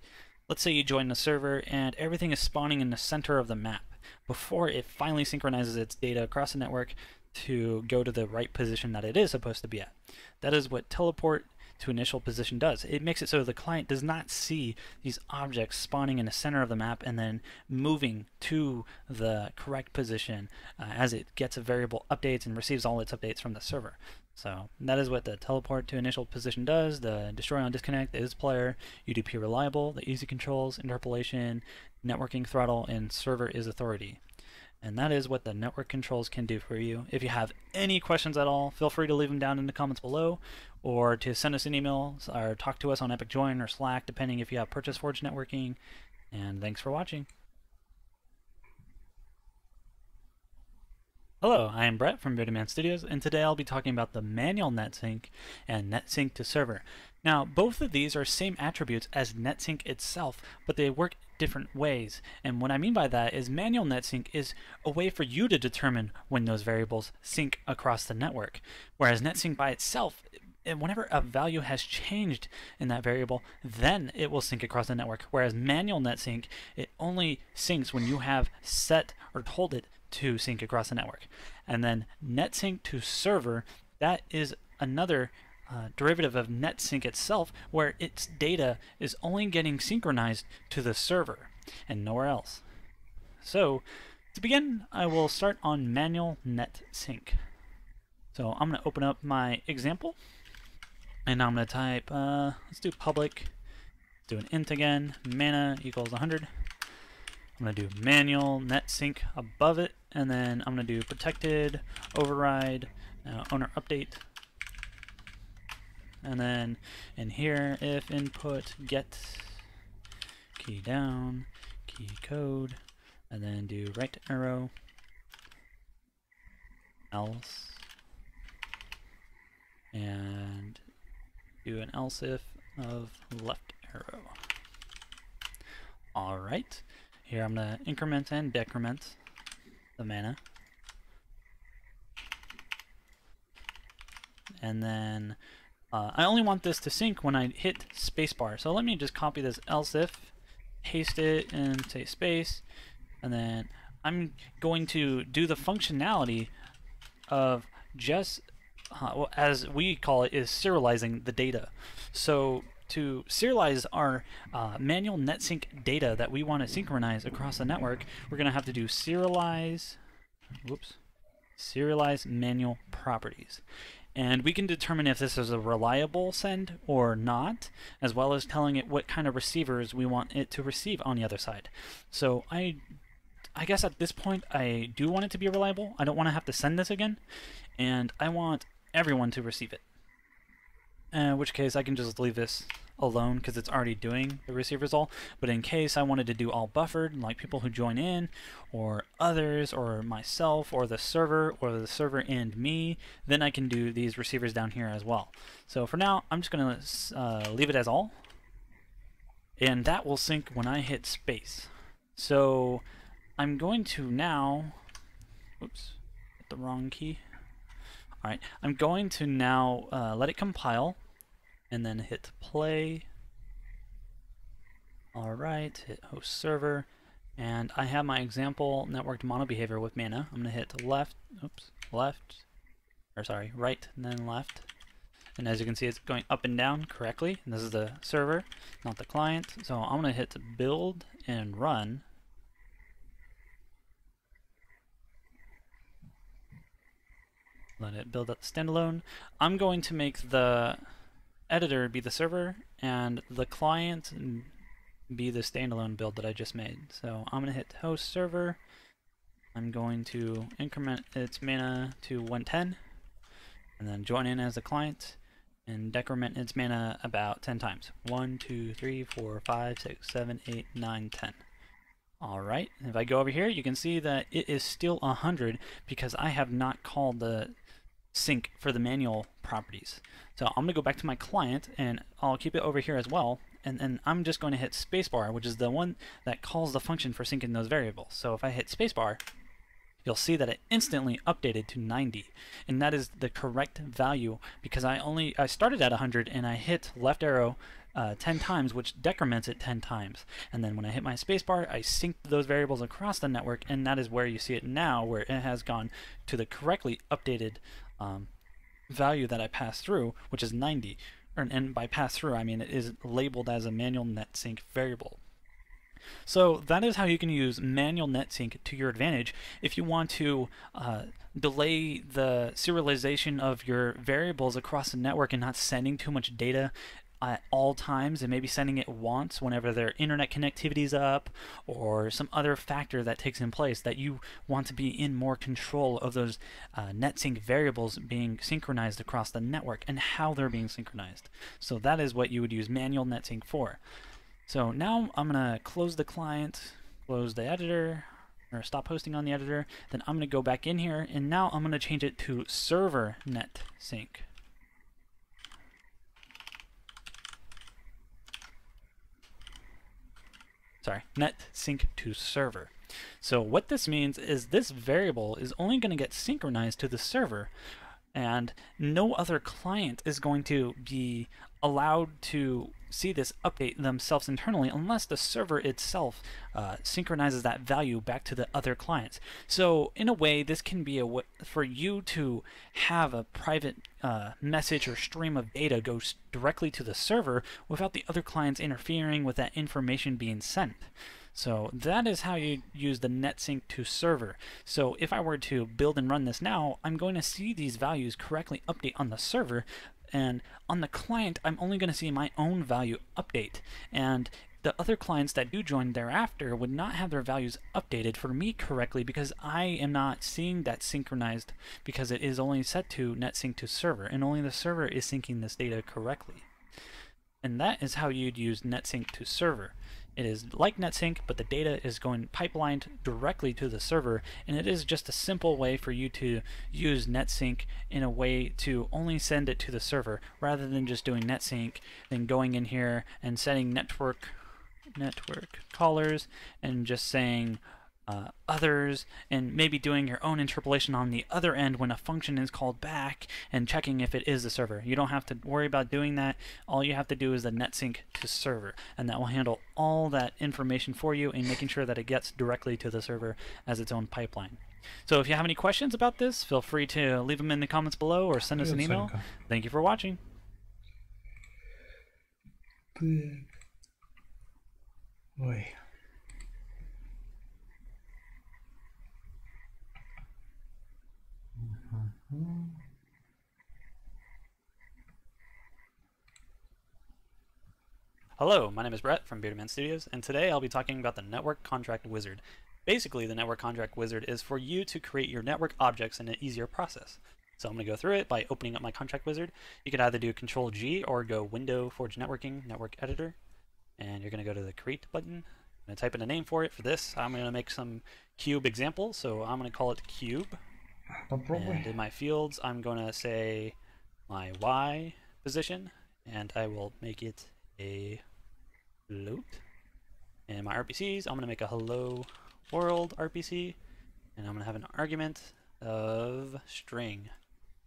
let's say you join the server and everything is spawning in the center of the map before it finally synchronizes its data across the network to go to the right position that it is supposed to be at. That is what teleport to initial position does. It makes it so the client does not see these objects spawning in the center of the map and then moving to the correct position as it gets a variable updates and receives all its updates from the server. So that is what the teleport to initial position does. The destroy on disconnect, the isPlayer, UDP reliable, the easy controls, interpolation, networking throttle, and server is authority. And that is what the network controls can do for you. If you have any questions at all, feel free to leave them down in the comments below, or to send us an email or talk to us on Epic Join or Slack, depending if you have purchased Forge networking. And thanks for watching. Hello, I am Brett from Bearded Man Studios, and today I'll be talking about the manual NetSync and NetSync to server. Now, both of these are same attributes as NetSync itself, but they work different ways. And what I mean by that is manual NetSync is a way for you to determine when those variables sync across the network, whereas NetSync by itself, whenever a value has changed in that variable, then it will sync across the network. Whereas manual NetSync, it only syncs when you have set or told it to sync across the network. And then NetSync to server, that is another derivative of NetSync itself, where its data is only getting synchronized to the server and nowhere else. So to begin, I will start on manual NetSync. So I'm going to open up my example, and I'm going to type, let's do public, do an int again, mana equals 100, I'm going to do manual net sync above it, and then I'm going to do protected override owner update. And then in here, if input get key down, key code, and then do right arrow, else, and do an else if of left arrow. Alright, here I'm going to increment and decrement the mana. And then I only want this to sync when I hit spacebar. So let me just copy this else if, paste it, and say space, and then I'm going to do the functionality of just, well, as we call it, is serializing the data. So to serialize our manual NetSync data that we want to synchronize across the network, we're going to have to do serialize, serialize manual properties. And we can determine if this is a reliable send or not, as well as telling it what kind of receivers we want it to receive on the other side. So I guess at this point I do want it to be reliable. I don't want to have to send this again, and I want everyone to receive it. In which case I can just leave this alone because it's already doing the receivers all. But in case I wanted to do all buffered, like people who join in, or others, or myself, or the server and me, then I can do these receivers down here as well. So for now, I'm just going to leave it as all, and that will sync when I hit space. So I'm going to now, oops, hit the wrong key. Alright, I'm going to now let it compile, and then hit play. Alright, hit host server, and I have my example networked mono behavior with mana. I'm going to hit left, right, and then left. And as you can see, it's going up and down correctly. And this is the server, not the client. So I'm going to hit build and run. Let it build up the standalone. I'm going to make the editor be the server and the client be the standalone build that I just made. So I'm going to hit host server. I'm going to increment its mana to 110 and then join in as the client and decrement its mana about 10 times. 1, 2, 3, 4, 5, 6, 7, 8, 9, 10. Alright, if I go over here, you can see that it is still 100 because I have not called the sync for the manual properties. So I'm going to go back to my client and I'll keep it over here as well, and I'm just going to hit spacebar, which is the one that calls the function for syncing those variables. So if I hit spacebar, you'll see that it instantly updated to 90, and that is the correct value because I started at 100 and I hit left arrow 10 times, which decrements it 10 times. And then when I hit my spacebar, I synced those variables across the network, and that is where you see it now, where it has gone to the correctly updated value that I passed through, which is 90. And by pass through, I mean it is labeled as a manual NetSync variable. So that is how you can use manual NetSync to your advantage if you want to delay the serialization of your variables across the network and not sending too much data at all times, and maybe sending it once whenever their internet connectivity is up or some other factor that takes in place that you want to be in more control of those NetSync variables being synchronized across the network and how they're being synchronized. So that is what you would use manual NetSync for. So now I'm going to close the client, close the editor, or stop hosting on the editor. Then I'm going to go back in here, and now I'm going to change it to server NetSync. Sorry, NetSync to server. So what this means is this variable is only going to get synchronized to the server, and no other client is going to be allowed to see this update themselves internally unless the server itself synchronizes that value back to the other clients. So in a way, this can be a way for you to have a private message or stream of data go directly to the server without the other clients interfering with that information being sent. So that is how you use the NetSync to server. So if I were to build and run this now, I'm going to see these values correctly update on the server, and on the client I'm only going to see my own value update. And the other clients that do join thereafter would not have their values updated for me correctly because I am not seeing that synchronized because it is only set to net sync to server, and only the server is syncing this data correctly. And that is how you'd use net sync to server. It is like NetSync, but the data is going pipelined directly to the server, and it is just a simple way for you to use NetSync in a way to only send it to the server, rather than just doing NetSync, then going in here and setting network callers and just saying others, and maybe doing your own interpolation on the other end when a function is called back and checking if it is the server. You don't have to worry about doing that. All you have to do is the NetSync to server, and that will handle all that information for you and making sure that it gets directly to the server as its own pipeline. So if you have any questions about this, feel free to leave them in the comments below or send us an email. Thank you for watching. Ой. Hello, my name is Brett from Bearded Man Studios, and today I'll be talking about the Network Contract Wizard. Basically, the Network Contract Wizard is for you to create your network objects in an easier process. So I'm going to go through it by opening up my Contract Wizard. You can either do Control-G or go Window, Forge Networking, Network Editor, and you're going to go to the Create button. I'm going to type in a name for it. For this, I'm going to make some cube example, so I'm going to call it Cube. And in my fields, I'm going to say my Y position, and I will make it a float. And my RPCs, I'm going to make a hello world RPC, and I'm going to have an argument of string.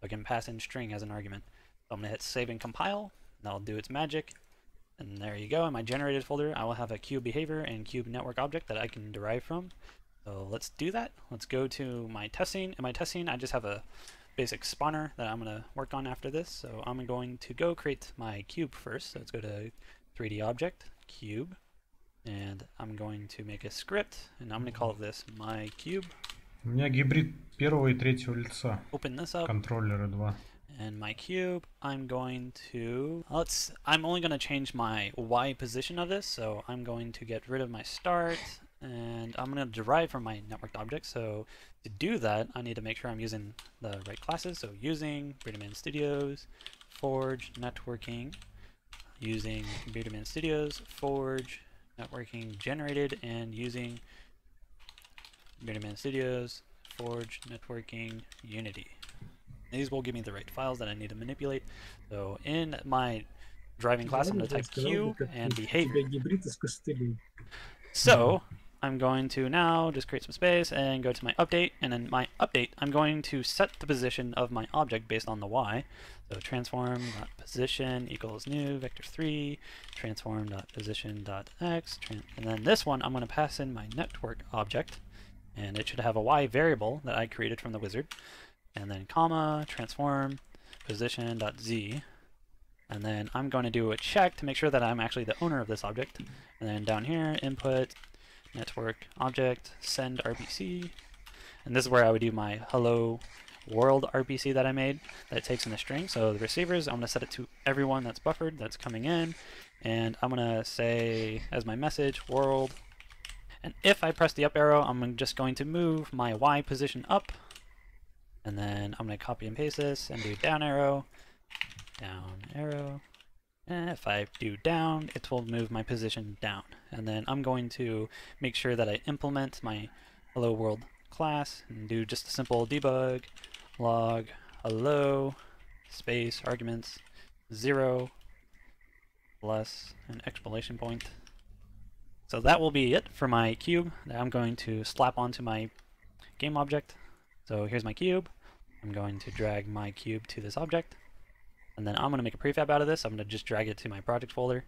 I can pass in string as an argument. So I'm going to hit save and compile, and that'll do its magic. And there you go. In my generated folder, I will have a cube behavior and cube network object that I can derive from. So let's do that. Let's go to my testing. In my testing, I just have a basic spawner that I'm going to work on after this. So I'm going to go create my cube first. So let's go to 3D object, cube, and I'm going to make a script, and I'm going to call this my cube. У меня гибрид первого и третьего лица. Open this up. Контроллеры 2. And my cube, I'm going to, I'm only going to change my Y position of this, so I'm going to get rid of my start, and I'm going to derive from my networked object. So to do that, I need to make sure I'm using the right classes. So using Bearded Man Studios, Forge Networking, using Bearded Man Studios, Forge Networking generated, and using Bearded Man Studios, Forge Networking Unity. These will give me the right files that I need to manipulate. So in my driving class, I'm going to type cube and behavior. So I'm going to now just create some space and go to my update, and in my update, I'm going to set the position of my object based on the Y. So transform.position equals new vector3, transform.position.x, and then this one I'm going to pass in my network object, and it should have a Y variable that I created from the wizard. And then comma, transform, position.z, and then I'm going to do a check to make sure that I'm actually the owner of this object. And then down here, input, network object, send RPC, and this is where I would do my hello world RPC that I made that takes in the string. So the receivers, I'm going to set it to everyone that's buffered, that's coming in, and I'm going to say as my message, world, and if I press the up arrow, I'm just going to move my Y position up. And then I'm going to copy and paste this and do down arrow, and if I do down, it will move my position down. And then I'm going to make sure that I implement my hello world class and do just a simple debug log hello space arguments 0 plus an exclamation point. So that will be it for my cube that I'm going to slap onto my game object. So here's my cube. I'm going to drag my cube to this object, and then I'm going to make a prefab out of this. I'm going to just drag it to my project folder.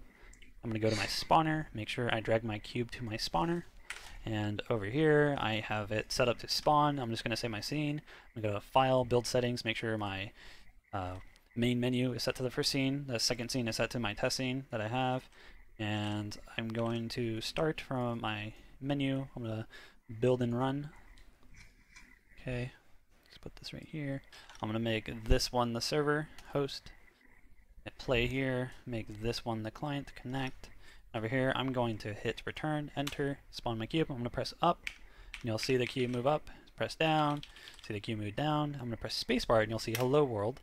I'm going to go to my spawner, make sure I drag my cube to my spawner, and over here I have it set up to spawn. I'm just going to say my scene. I'm going to go to File, Build Settings, make sure my main menu is set to the first scene. The second scene is set to my test scene that I have, and I'm going to start from my menu. I'm going to build and run. Okay. Put this right here. I'm going to make this one the server host, hit play here, make this one the client connect, Over here, I'm going to hit return, enter, spawn my cube. I'm going to press up, and you'll see the cube move up. Press down, see the cube move down. I'm going to press spacebar, and you'll see hello world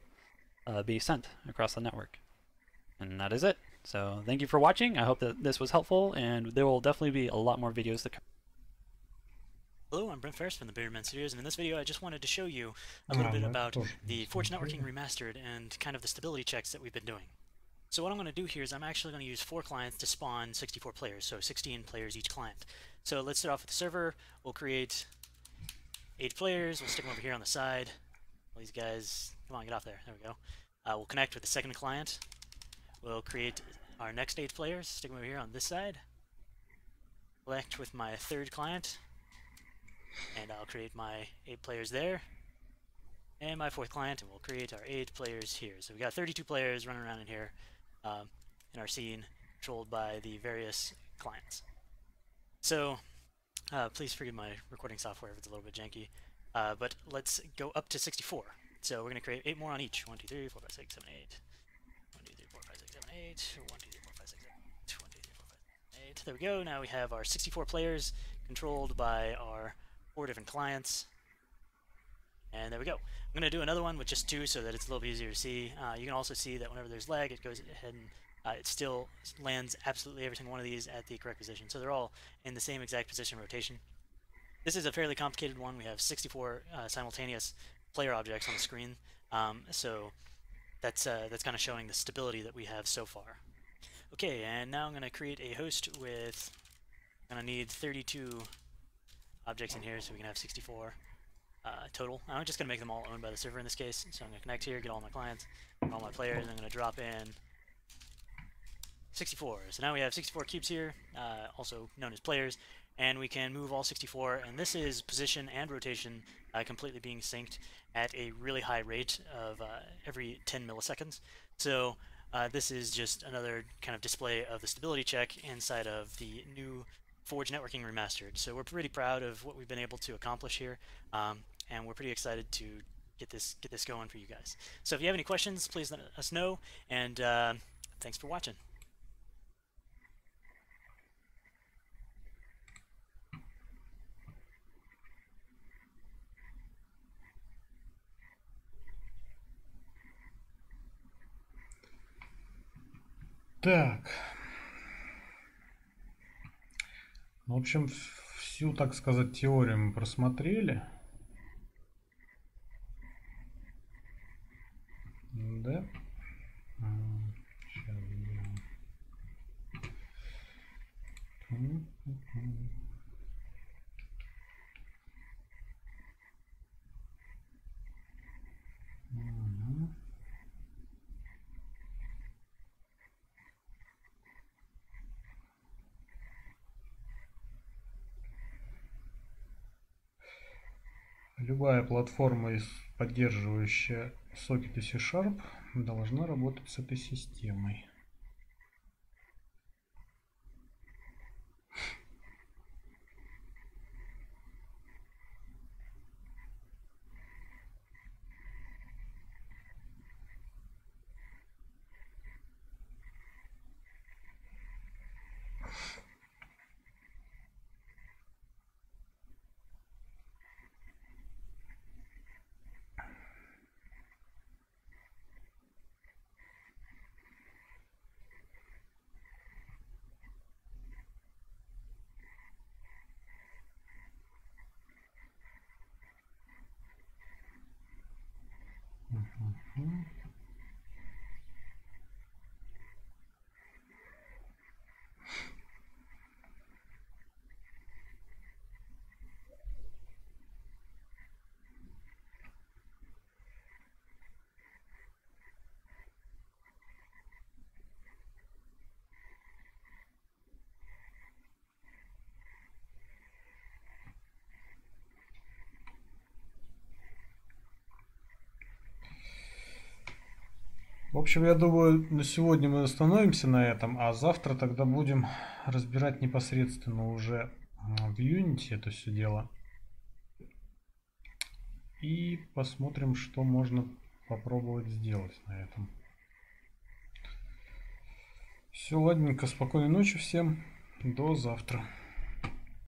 be sent across the network. And that is it. So thank you for watching. I hope that this was helpful, and there will definitely be a lot more videos to come. Hello, I'm Brent Ferris from the Beardman Studios, and in this video I just wanted to show you a little bit about the Forge Networking Remastered and kind of the stability checks that we've been doing. So what I'm going to do here is I'm actually going to use 4 clients to spawn 64 players, so 16 players each client. So let's start off with the server. We'll create 8 players. We'll stick them over here on the side. All these guys, come on, get off there. There we go. We'll connect with the second client. We'll create our next 8 players. Stick them over here on this side. Connect with my third client. And I'll create my 8 players there. And my fourth client, and we'll create our 8 players here. So we got 32 players running around in here in our scene, controlled by the various clients. So please forgive my recording software if it's a little bit janky. But let's go up to 64. So we're going to create 8 more on each. 1, 2, 3, 4, 5, 6, 7, 8. 1, 2, 3, 4, 5, 6, 7, 8. 1, 2, 3, 4, 5, 6, 7, 8. 1, 2, 3, 4, 5, 6, 7, 8. There we go. Now we have our 64 players controlled by our 4 different clients. And there we go. I'm going to do another one with just 2 so that it's a little bit easier to see. You can also see that whenever there's lag, it goes ahead and it still lands absolutely every single one of these at the correct position. So they're all in the same exact position rotation. This is a fairly complicated one. We have 64 simultaneous player objects on the screen. So that's kind of showing the stability that we have so far. Okay, and now I'm going to create a host with, I'm going to need 32 objects in here so we can have 64 total. I'm just going to make them all owned by the server in this case. So I'm going to connect here, get all my clients, all my players, and I'm going to drop in 64. So now we have 64 cubes here, also known as players, and we can move all 64, and this is position and rotation completely being synced at a really high rate of every 10 milliseconds. So this is just another kind of display of the stability check inside of the new Forge Networking Remastered. So we're pretty proud of what we've been able to accomplish here, and we're pretty excited to get this going for you guys. So if you have any questions, please let us know, and thanks for watching. Так. В общем, всю, так сказать, теорию мы просмотрели. Да. Сейчас сделаем. Любая платформа, поддерживающая сокеты C#, должна работать с этой системой. В общем, я думаю, на сегодня мы остановимся на этом, а завтра тогда будем разбирать непосредственно уже в Unity это все дело. И посмотрим, что можно попробовать сделать на этом. Все, ладненько, спокойной ночи всем. До завтра.